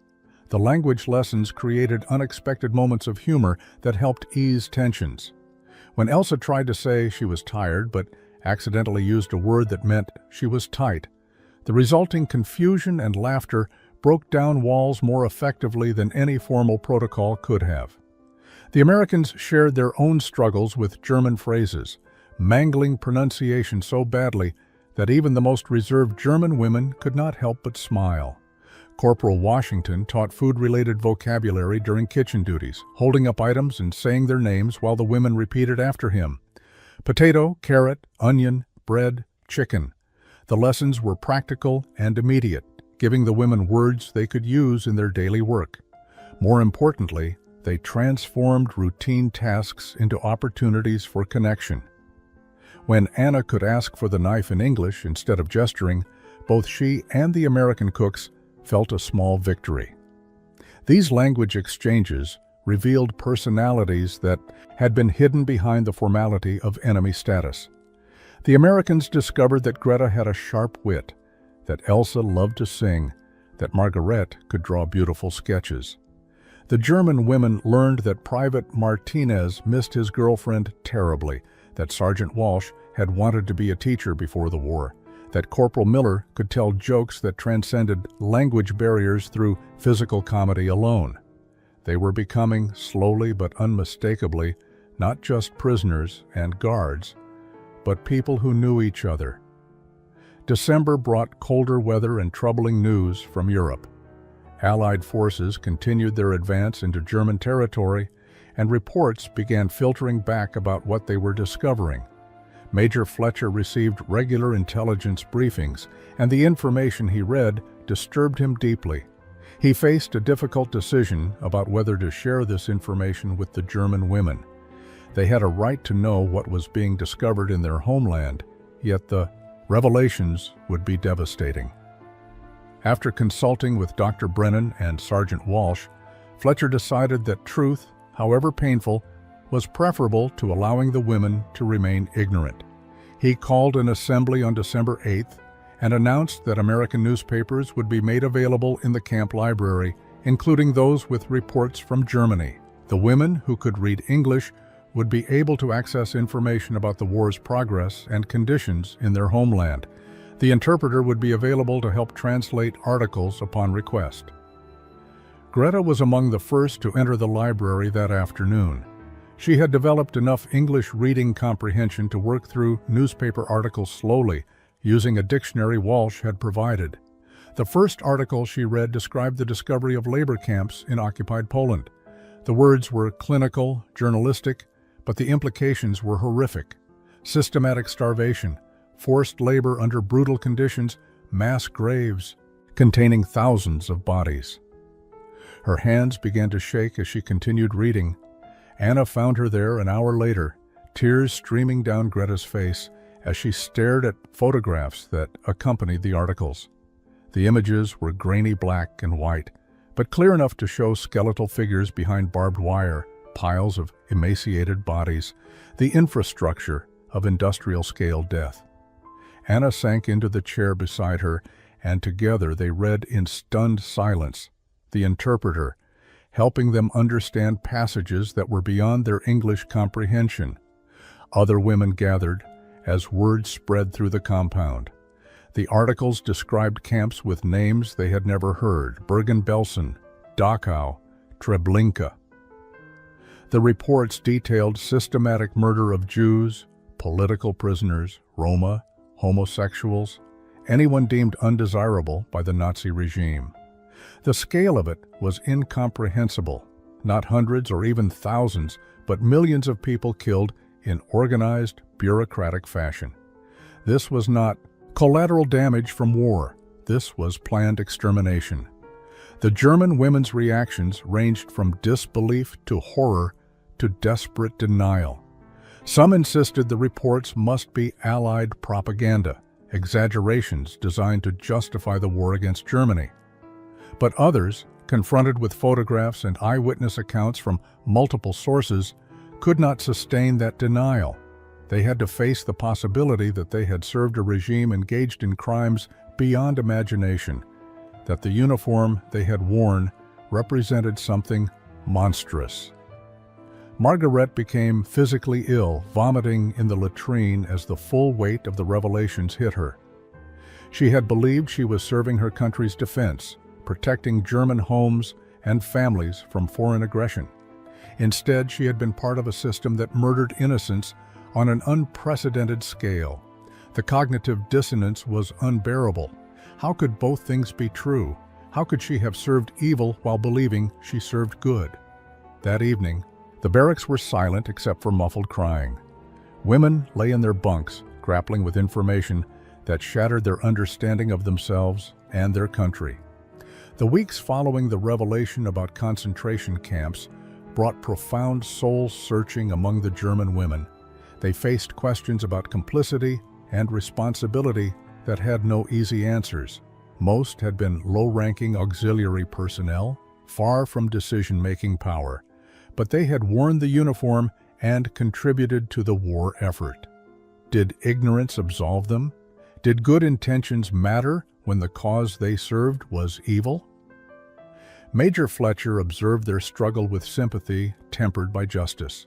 The language lessons created unexpected moments of humor that helped ease tensions. When Elsa tried to say she was tired but accidentally used a word that meant she was tight, the resulting confusion and laughter broke down walls more effectively than any formal protocol could have. The Americans shared their own struggles with German phrases, mangling pronunciation so badly that even the most reserved German women could not help but smile. Corporal Washington taught food-related vocabulary during kitchen duties, holding up items and saying their names while the women repeated after him. Potato, carrot, onion, bread, chicken. The lessons were practical and immediate, giving the women words they could use in their daily work. More importantly, they transformed routine tasks into opportunities for connection. When Anna could ask for the knife in English instead of gesturing, both she and the American cooks felt a small victory. These language exchanges revealed personalities that had been hidden behind the formality of enemy status. The Americans discovered that Greta had a sharp wit, that Elsa loved to sing, that Margaret could draw beautiful sketches. The German women learned that Private Martinez missed his girlfriend terribly, that Sergeant Walsh had wanted to be a teacher before the war, that Corporal Miller could tell jokes that transcended language barriers through physical comedy alone. They were becoming, slowly but unmistakably, not just prisoners and guards, but people who knew each other. December brought colder weather and troubling news from Europe. Allied forces continued their advance into German territory, and reports began filtering back about what they were discovering. Major Fletcher received regular intelligence briefings, and the information he read disturbed him deeply. He faced a difficult decision about whether to share this information with the German women. They had a right to know what was being discovered in their homeland, yet the revelations would be devastating. After consulting with Dr. Brennan and Sergeant Walsh, Fletcher decided that truth, however painful, was preferable to allowing the women to remain ignorant. He called an assembly on December 8th and announced that American newspapers would be made available in the camp library, including those with reports from Germany. The women who could read English would be able to access information about the war's progress and conditions in their homeland. The interpreter would be available to help translate articles upon request. Greta was among the first to enter the library that afternoon. She had developed enough English reading comprehension to work through newspaper articles slowly, using a dictionary Walsh had provided. The first article she read described the discovery of labor camps in occupied Poland. The words were clinical, journalistic, but the implications were horrific. Systematic starvation, forced labor under brutal conditions, mass graves containing thousands of bodies. Her hands began to shake as she continued reading. Anna found her there an hour later, tears streaming down Greta's face as she stared at photographs that accompanied the articles. The images were grainy black and white, but clear enough to show skeletal figures behind barbed wire, piles of emaciated bodies, the infrastructure of industrial-scale death. Anna sank into the chair beside her, and together they read in stunned silence, the interpreter, helping them understand passages that were beyond their English comprehension. Other women gathered as word spread through the compound. The articles described camps with names they had never heard: Bergen-Belsen, Dachau, Treblinka. The reports detailed systematic murder of Jews, political prisoners, Roma, homosexuals, anyone deemed undesirable by the Nazi regime. The scale of it was incomprehensible. Not hundreds or even thousands, but millions of people killed in organized, bureaucratic fashion. This was not collateral damage from war. This was planned extermination. The German women's reactions ranged from disbelief to horror to desperate denial. Some insisted the reports must be Allied propaganda, exaggerations designed to justify the war against Germany. But others, confronted with photographs and eyewitness accounts from multiple sources, could not sustain that denial. They had to face the possibility that they had served a regime engaged in crimes beyond imagination, that the uniform they had worn represented something monstrous. Margaret became physically ill, vomiting in the latrine as the full weight of the revelations hit her. She had believed she was serving her country's defense, protecting German homes and families from foreign aggression. Instead, she had been part of a system that murdered innocents on an unprecedented scale. The cognitive dissonance was unbearable. How could both things be true? How could she have served evil while believing she served good? That evening, the barracks were silent except for muffled crying. Women lay in their bunks, grappling with information that shattered their understanding of themselves and their country. The weeks following the revelation about concentration camps brought profound soul-searching among the German women. They faced questions about complicity and responsibility that had no easy answers. Most had been low-ranking auxiliary personnel, far from decision-making power, but they had worn the uniform and contributed to the war effort. Did ignorance absolve them? Did good intentions matter when the cause they served was evil? Major Fletcher observed their struggle with sympathy tempered by justice.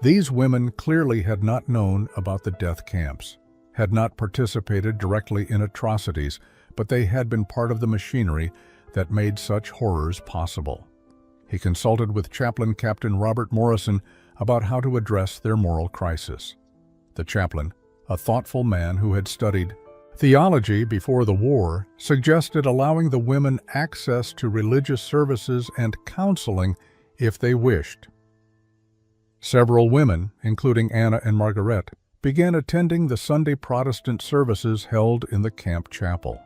These women clearly had not known about the death camps, had not participated directly in atrocities, but they had been part of the machinery that made such horrors possible. He consulted with Chaplain Captain Robert Morrison about how to address their moral crisis. The chaplain, a thoughtful man who had studied theology before the war, suggested allowing the women access to religious services and counseling if they wished. Several women, including Anna and Margaret, began attending the Sunday Protestant services held in the camp chapel.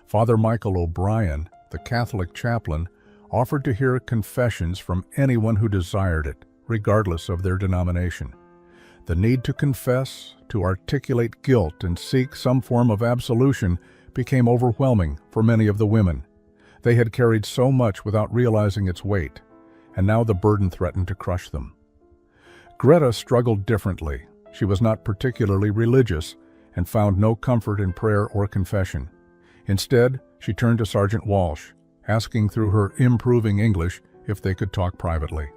Father Michael O'Brien, the Catholic chaplain, offered to hear confessions from anyone who desired it, regardless of their denomination. The need to confess, to articulate guilt and seek some form of absolution became overwhelming for many of the women. They had carried so much without realizing its weight, and now the burden threatened to crush them. Greta struggled differently. She was not particularly religious and found no comfort in prayer or confession. Instead, she turned to Sergeant Walsh, asking through her improving English if they could talk privately.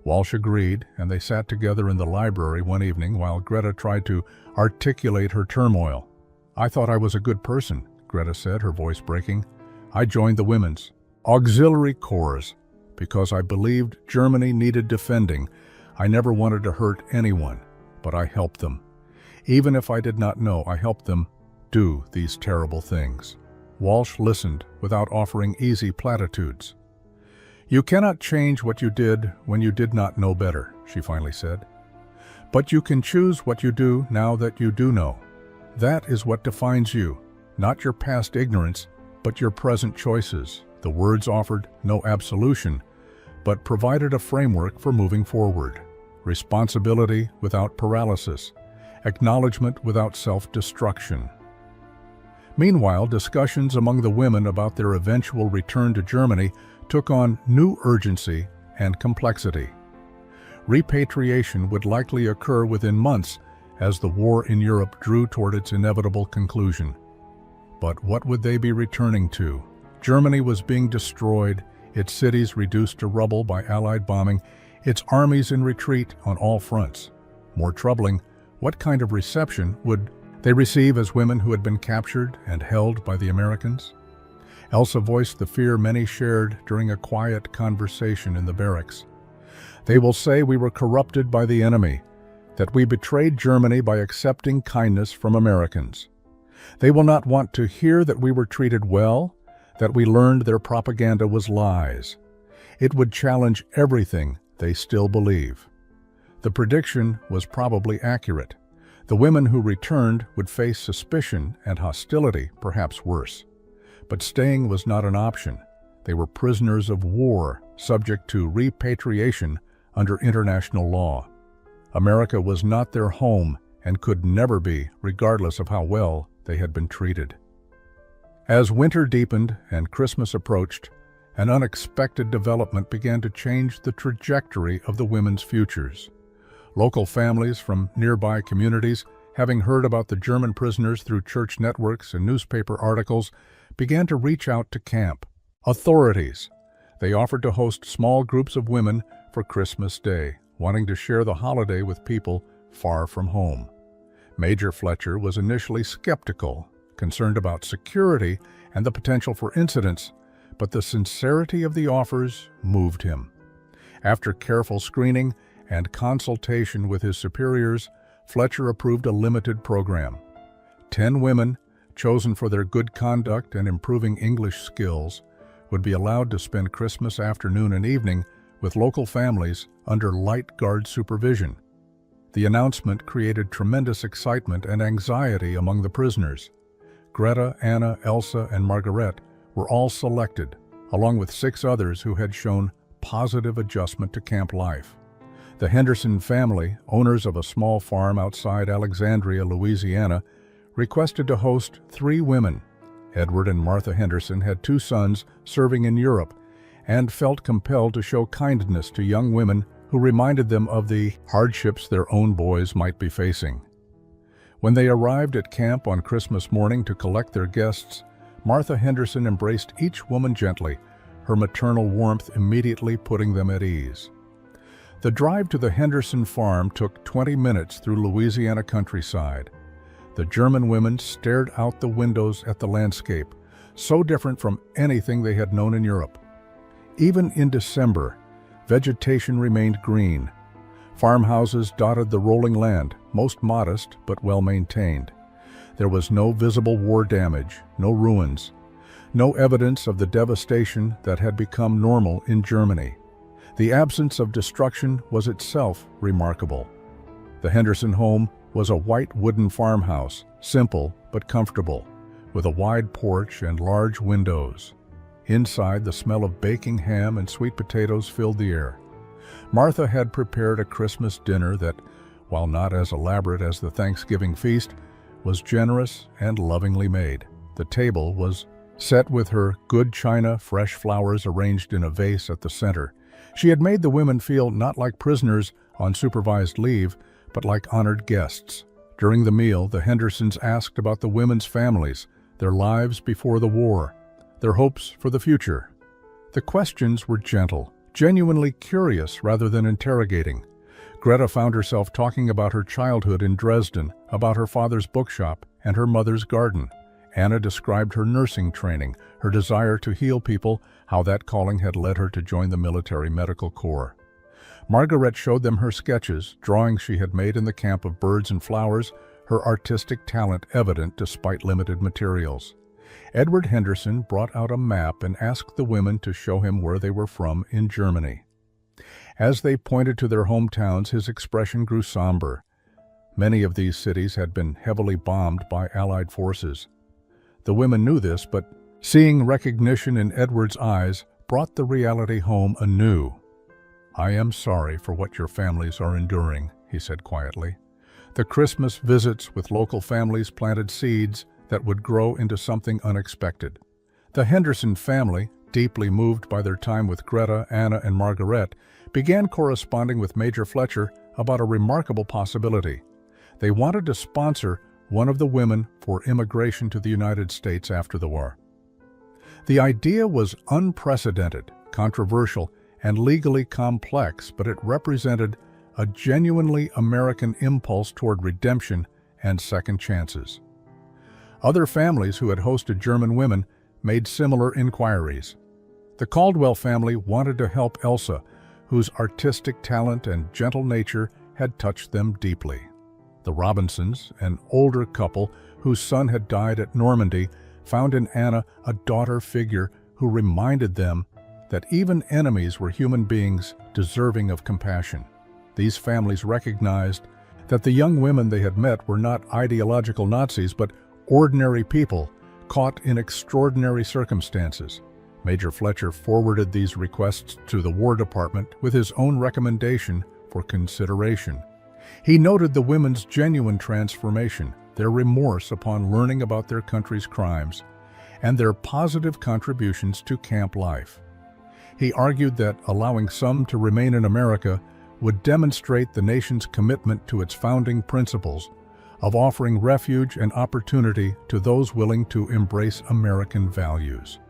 Walsh agreed, and they sat together in the library one evening while Greta tried to articulate her turmoil. "I thought I was a good person," Greta said, her voice breaking. "I joined the women's auxiliary corps because I believed Germany needed defending. I never wanted to hurt anyone, but I helped them. Even if I did not know, I helped them do these terrible things." Walsh listened without offering easy platitudes. "You cannot change what you did when you did not know better," she finally said. "But you can choose what you do now that you do know. That is what defines you, not your past ignorance, but your present choices." The words offered no absolution, but provided a framework for moving forward. Responsibility without paralysis, acknowledgement without self-destruction. Meanwhile, discussions among the women about their eventual return to Germany took on new urgency and complexity. Repatriation would likely occur within months as the war in Europe drew toward its inevitable conclusion. But what would they be returning to? Germany was being destroyed, its cities reduced to rubble by Allied bombing, its armies in retreat on all fronts. More troubling, what kind of reception would they receive as women who had been captured and held by the Americans? Elsa voiced the fear many shared during a quiet conversation in the barracks. They will say we were corrupted by the enemy, that we betrayed Germany by accepting kindness from Americans. They will not want to hear that we were treated well, that we learned their propaganda was lies. It would challenge everything they still believe. The prediction was probably accurate. The women who returned would face suspicion and hostility, perhaps worse. But staying was not an option. They were prisoners of war, subject to repatriation under international law. America was not their home and could never be, regardless of how well they had been treated. As winter deepened and Christmas approached, an unexpected development began to change the trajectory of the women's futures. Local families from nearby communities, having heard about the German prisoners through church networks and newspaper articles, began to reach out to camp. Authorities. They offered to host small groups of women for Christmas Day, wanting to share the holiday with people far from home. Major Fletcher was initially skeptical, concerned about security and the potential for incidents, but the sincerity of the offers moved him. After careful screening and consultation with his superiors, Fletcher approved a limited program. 10 women, chosen for their good conduct and improving English skills, would be allowed to spend Christmas afternoon and evening with local families under light guard supervision. The announcement created tremendous excitement and anxiety among the prisoners. Greta, Anna, Elsa, and Margaret were all selected, along with 6 others who had shown positive adjustment to camp life. The Henderson family, owners of a small farm outside Alexandria, Louisiana, requested to host 3 women. Edward and Martha Henderson had 2 sons serving in Europe and felt compelled to show kindness to young women who reminded them of the hardships their own boys might be facing. When they arrived at camp on Christmas morning to collect their guests, Martha Henderson embraced each woman gently, her maternal warmth immediately putting them at ease. The drive to the Henderson farm took 20 minutes through Louisiana countryside. The German women stared out the windows at the landscape, so different from anything they had known in Europe. Even in December, vegetation remained green. Farmhouses dotted the rolling land, most modest but well-maintained. There was no visible war damage, no ruins, no evidence of the devastation that had become normal in Germany. The absence of destruction was itself remarkable. The Henderson home was a white wooden farmhouse, simple but comfortable, with a wide porch and large windows. Inside, the smell of baking ham and sweet potatoes filled the air. Martha had prepared a Christmas dinner that, while not as elaborate as the Thanksgiving feast, was generous and lovingly made. The table was set with her good china, fresh flowers arranged in a vase at the center. She had made the women feel not like prisoners on supervised leave, but like honored guests. During the meal, the Hendersons asked about the women's families, their lives before the war, their hopes for the future. The questions were gentle, genuinely curious rather than interrogating. Greta found herself talking about her childhood in Dresden, about her father's bookshop and her mother's garden. Anna described her nursing training, her desire to heal people, how that calling had led her to join the military medical corps. Margaret showed them her sketches, drawings she had made in the camp of birds and flowers, her artistic talent evident despite limited materials. Edward Henderson brought out a map and asked the women to show him where they were from in Germany. As they pointed to their hometowns, his expression grew somber. Many of these cities had been heavily bombed by Allied forces. The women knew this, but seeing recognition in Edward's eyes brought the reality home anew. "I am sorry for what your families are enduring," he said quietly. The Christmas visits with local families planted seeds that would grow into something unexpected. The Henderson family, deeply moved by their time with Greta, Anna, and Margaret, began corresponding with Major Fletcher about a remarkable possibility. They wanted to sponsor one of the women for immigration to the United States after the war. The idea was unprecedented, controversial, and legally complex, but it represented a genuinely American impulse toward redemption and second chances. Other families who had hosted German women made similar inquiries. The Caldwell family wanted to help Elsa, whose artistic talent and gentle nature had touched them deeply. The Robinsons, an older couple whose son had died at Normandy, found in Anna a daughter figure who reminded them that even enemies were human beings deserving of compassion. These families recognized that the young women they had met were not ideological Nazis, but ordinary people caught in extraordinary circumstances. Major Fletcher forwarded these requests to the War Department with his own recommendation for consideration. He noted the women's genuine transformation, their remorse upon learning about their country's crimes, and their positive contributions to camp life. He argued that allowing some to remain in America would demonstrate the nation's commitment to its founding principles of offering refuge and opportunity to those willing to embrace American values.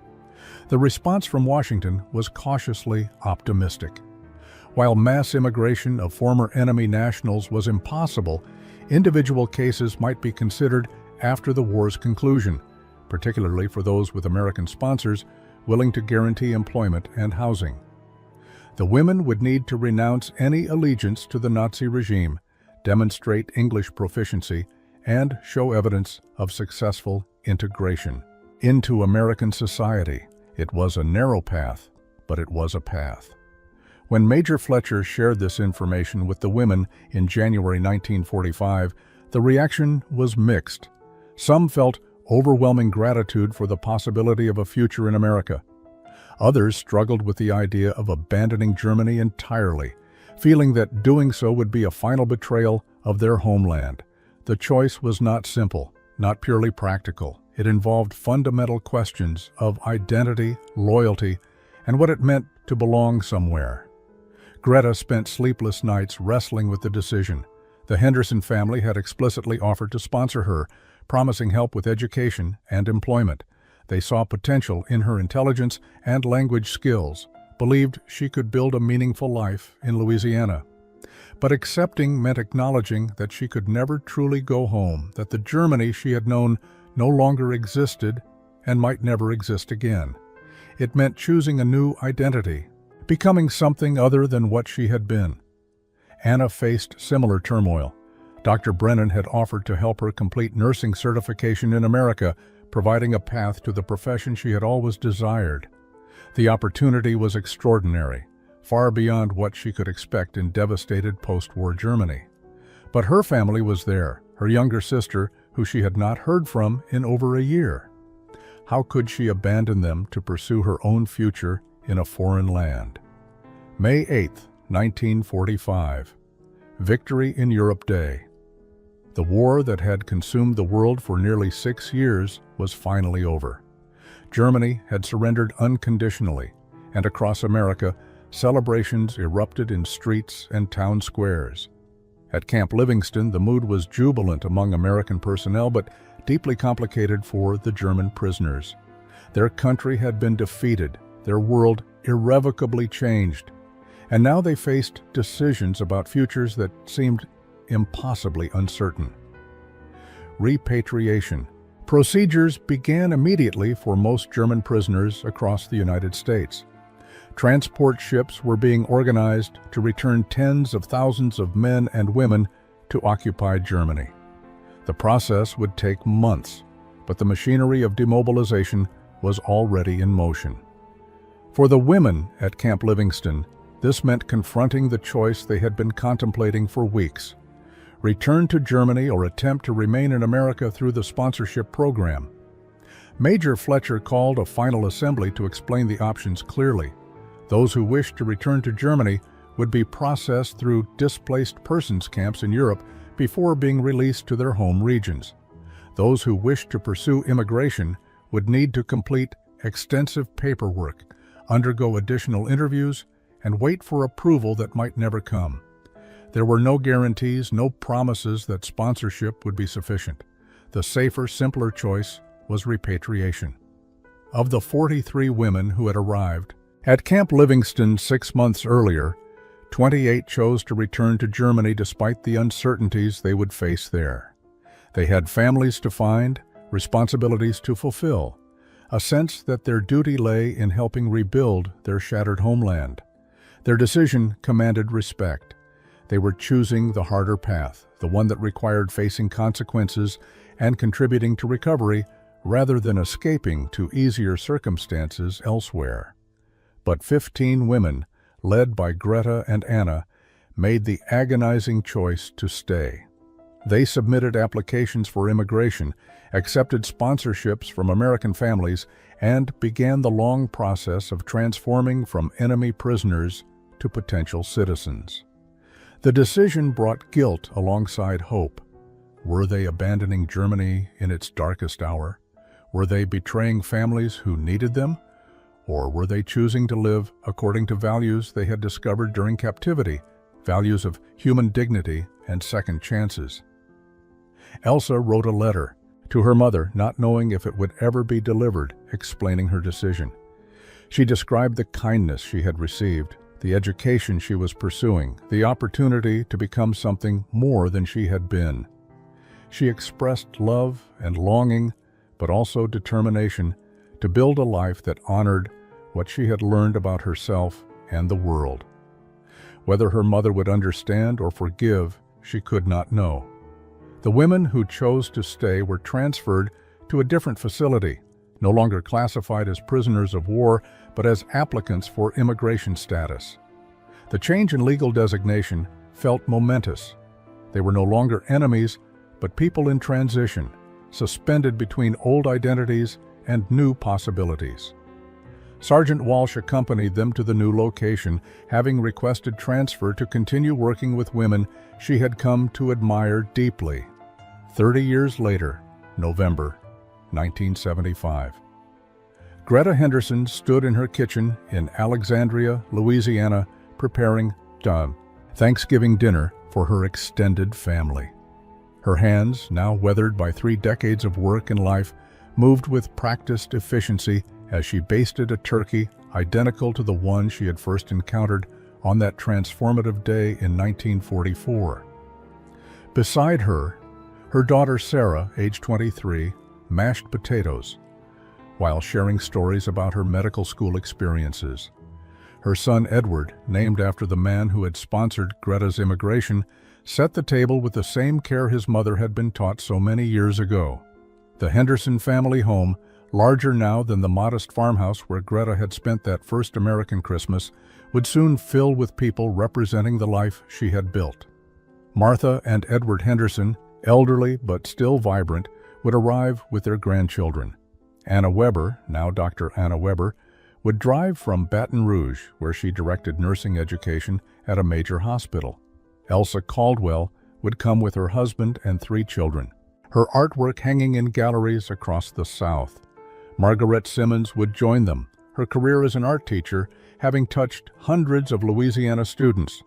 The response from Washington was cautiously optimistic. While mass immigration of former enemy nationals was impossible, individual cases might be considered after the war's conclusion, particularly for those with American sponsors willing to guarantee employment and housing. The women would need to renounce any allegiance to the Nazi regime, demonstrate English proficiency, and show evidence of successful integration into American society. It was a narrow path, but it was a path. When Major Fletcher shared this information with the women in January 1945, the reaction was mixed. Some felt overwhelming gratitude for the possibility of a future in America. Others struggled with the idea of abandoning Germany entirely, feeling that doing so would be a final betrayal of their homeland. The choice was not simple, not purely practical. It involved fundamental questions of identity, loyalty, and what it meant to belong somewhere. Greta spent sleepless nights wrestling with the decision. The Henderson family had explicitly offered to sponsor her, promising help with education and employment. They saw potential in her intelligence and language skills, believed she could build a meaningful life in Louisiana. But accepting meant acknowledging that she could never truly go home, that the Germany she had known no longer existed and might never exist again. It meant choosing a new identity, becoming something other than what she had been. Anna faced similar turmoil. Dr. Brennan had offered to help her complete nursing certification in America, providing a path to the profession she had always desired. The opportunity was extraordinary, far beyond what she could expect in devastated post-war Germany. But her family was there, her younger sister, who she had not heard from in over a year. How could she abandon them to pursue her own future in a foreign land? May 8, 1945. Victory in Europe Day. The war that had consumed the world for nearly 6 years was finally over. Germany had surrendered unconditionally, and across America, celebrations erupted in streets and town squares. At Camp Livingston, the mood was jubilant among American personnel, but deeply complicated for the German prisoners. Their country had been defeated, their world irrevocably changed, and now they faced decisions about futures that seemed impossibly uncertain. Repatriation. Procedures began immediately for most German prisoners across the United States. Transport ships were being organized to return tens of thousands of men and women to occupied Germany. The process would take months, but the machinery of demobilization was already in motion. For the women at Camp Livingston, this meant confronting the choice they had been contemplating for weeks: return to Germany or attempt to remain in America through the sponsorship program. Major Fletcher called a final assembly to explain the options clearly. Those who wished to return to Germany would be processed through displaced persons camps in Europe before being released to their home regions. Those who wished to pursue immigration would need to complete extensive paperwork, undergo additional interviews, and wait for approval that might never come. There were no guarantees, no promises that sponsorship would be sufficient. The safer, simpler choice was repatriation. Of the 43 women who had arrived at Camp Livingston 6 months earlier, 28 chose to return to Germany despite the uncertainties they would face there. They had families to find, responsibilities to fulfill, a sense that their duty lay in helping rebuild their shattered homeland. Their decision commanded respect. They were choosing the harder path, the one that required facing consequences and contributing to recovery rather than escaping to easier circumstances elsewhere. But 15 women, led by Greta and Anna, made the agonizing choice to stay. They submitted applications for immigration, accepted sponsorships from American families, and began the long process of transforming from enemy prisoners to potential citizens. The decision brought guilt alongside hope. Were they abandoning Germany in its darkest hour? Were they betraying families who needed them? Or were they choosing to live according to values they had discovered during captivity, values of human dignity and second chances? Elsa wrote a letter to her mother, not knowing if it would ever be delivered, explaining her decision. She described the kindness she had received, the education she was pursuing, the opportunity to become something more than she had been. She expressed love and longing, but also determination to build a life that honored what she had learned about herself and the world. Whether her mother would understand or forgive, she could not know. The women who chose to stay were transferred to a different facility, no longer classified as prisoners of war, but as applicants for immigration status. The change in legal designation felt momentous. They were no longer enemies, but people in transition, suspended between old identities and new possibilities. Sergeant Walsh accompanied them to the new location, having requested transfer to continue working with women she had come to admire deeply. 30 years later, November 1975. Greta Henderson stood in her kitchen in Alexandria, Louisiana, preparing Thanksgiving dinner for her extended family. Her hands, now weathered by 3 decades of work and life, moved with practiced efficiency as she basted a turkey identical to the one she had first encountered on that transformative day in 1944. Beside her, her daughter Sarah, age 23, mashed potatoes, while sharing stories about her medical school experiences. Her son Edward, named after the man who had sponsored Greta's immigration, set the table with the same care his mother had been taught so many years ago. The Henderson family home, larger now than the modest farmhouse where Greta had spent that first American Christmas, would soon fill with people representing the life she had built. Martha and Edward Henderson, elderly but still vibrant, would arrive with their grandchildren. Anna Weber, now Dr. Anna Weber, would drive from Baton Rouge, where she directed nursing education at a major hospital. Elsa Caldwell would come with her husband and 3 children, her artwork hanging in galleries across the South. Margaret Simmons would join them, her career as an art teacher having touched hundreds of Louisiana students.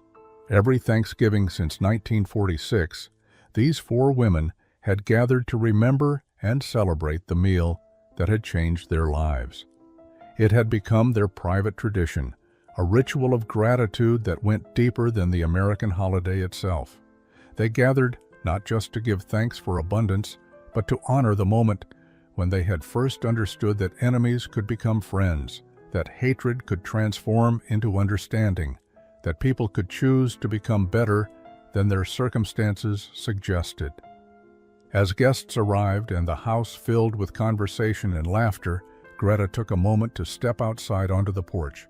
Every Thanksgiving since 1946, these 4 women had gathered to remember and celebrate the meal that had changed their lives. It had become their private tradition, a ritual of gratitude that went deeper than the American holiday itself. They gathered not just to give thanks for abundance, but to honor the moment when they had first understood that enemies could become friends, that hatred could transform into understanding, that people could choose to become better than their circumstances suggested. As guests arrived and the house filled with conversation and laughter, Greta took a moment to step outside onto the porch.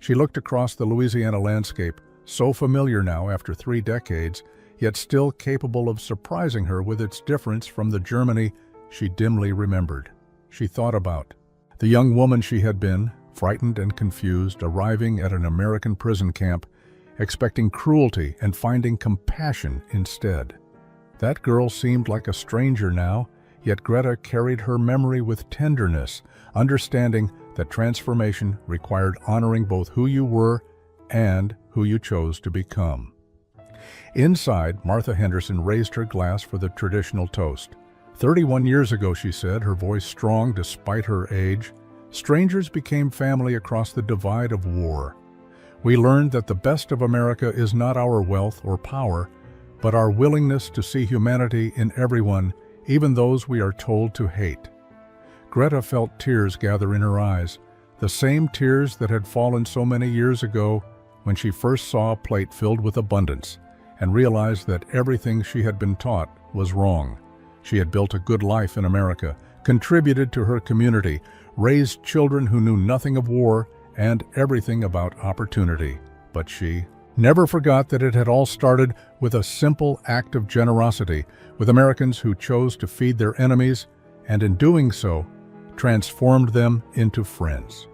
She looked across the Louisiana landscape, so familiar now after 3 decades, yet still capable of surprising her with its difference from the Germany she dimly remembered. She thought about the young woman she had been, frightened and confused, arriving at an American prison camp, expecting cruelty and finding compassion instead. That girl seemed like a stranger now, Yet Greta carried her memory with tenderness, understanding that transformation required honoring both who you were and who you chose to become. Inside, Martha Henderson raised her glass for the traditional toast. 31 years ago, she said, her voice strong despite her age, strangers became family across the divide of war. We learned that the best of America is not our wealth or power, but our willingness to see humanity in everyone, even those we are told to hate. Greta felt tears gather in her eyes, the same tears that had fallen so many years ago when she first saw a plate filled with abundance and realized that everything she had been taught was wrong. She had built a good life in America, contributed to her community, raised children who knew nothing of war and everything about opportunity. But she never forgot that it had all started with a simple act of generosity, with Americans who chose to feed their enemies, and in doing so, transformed them into friends.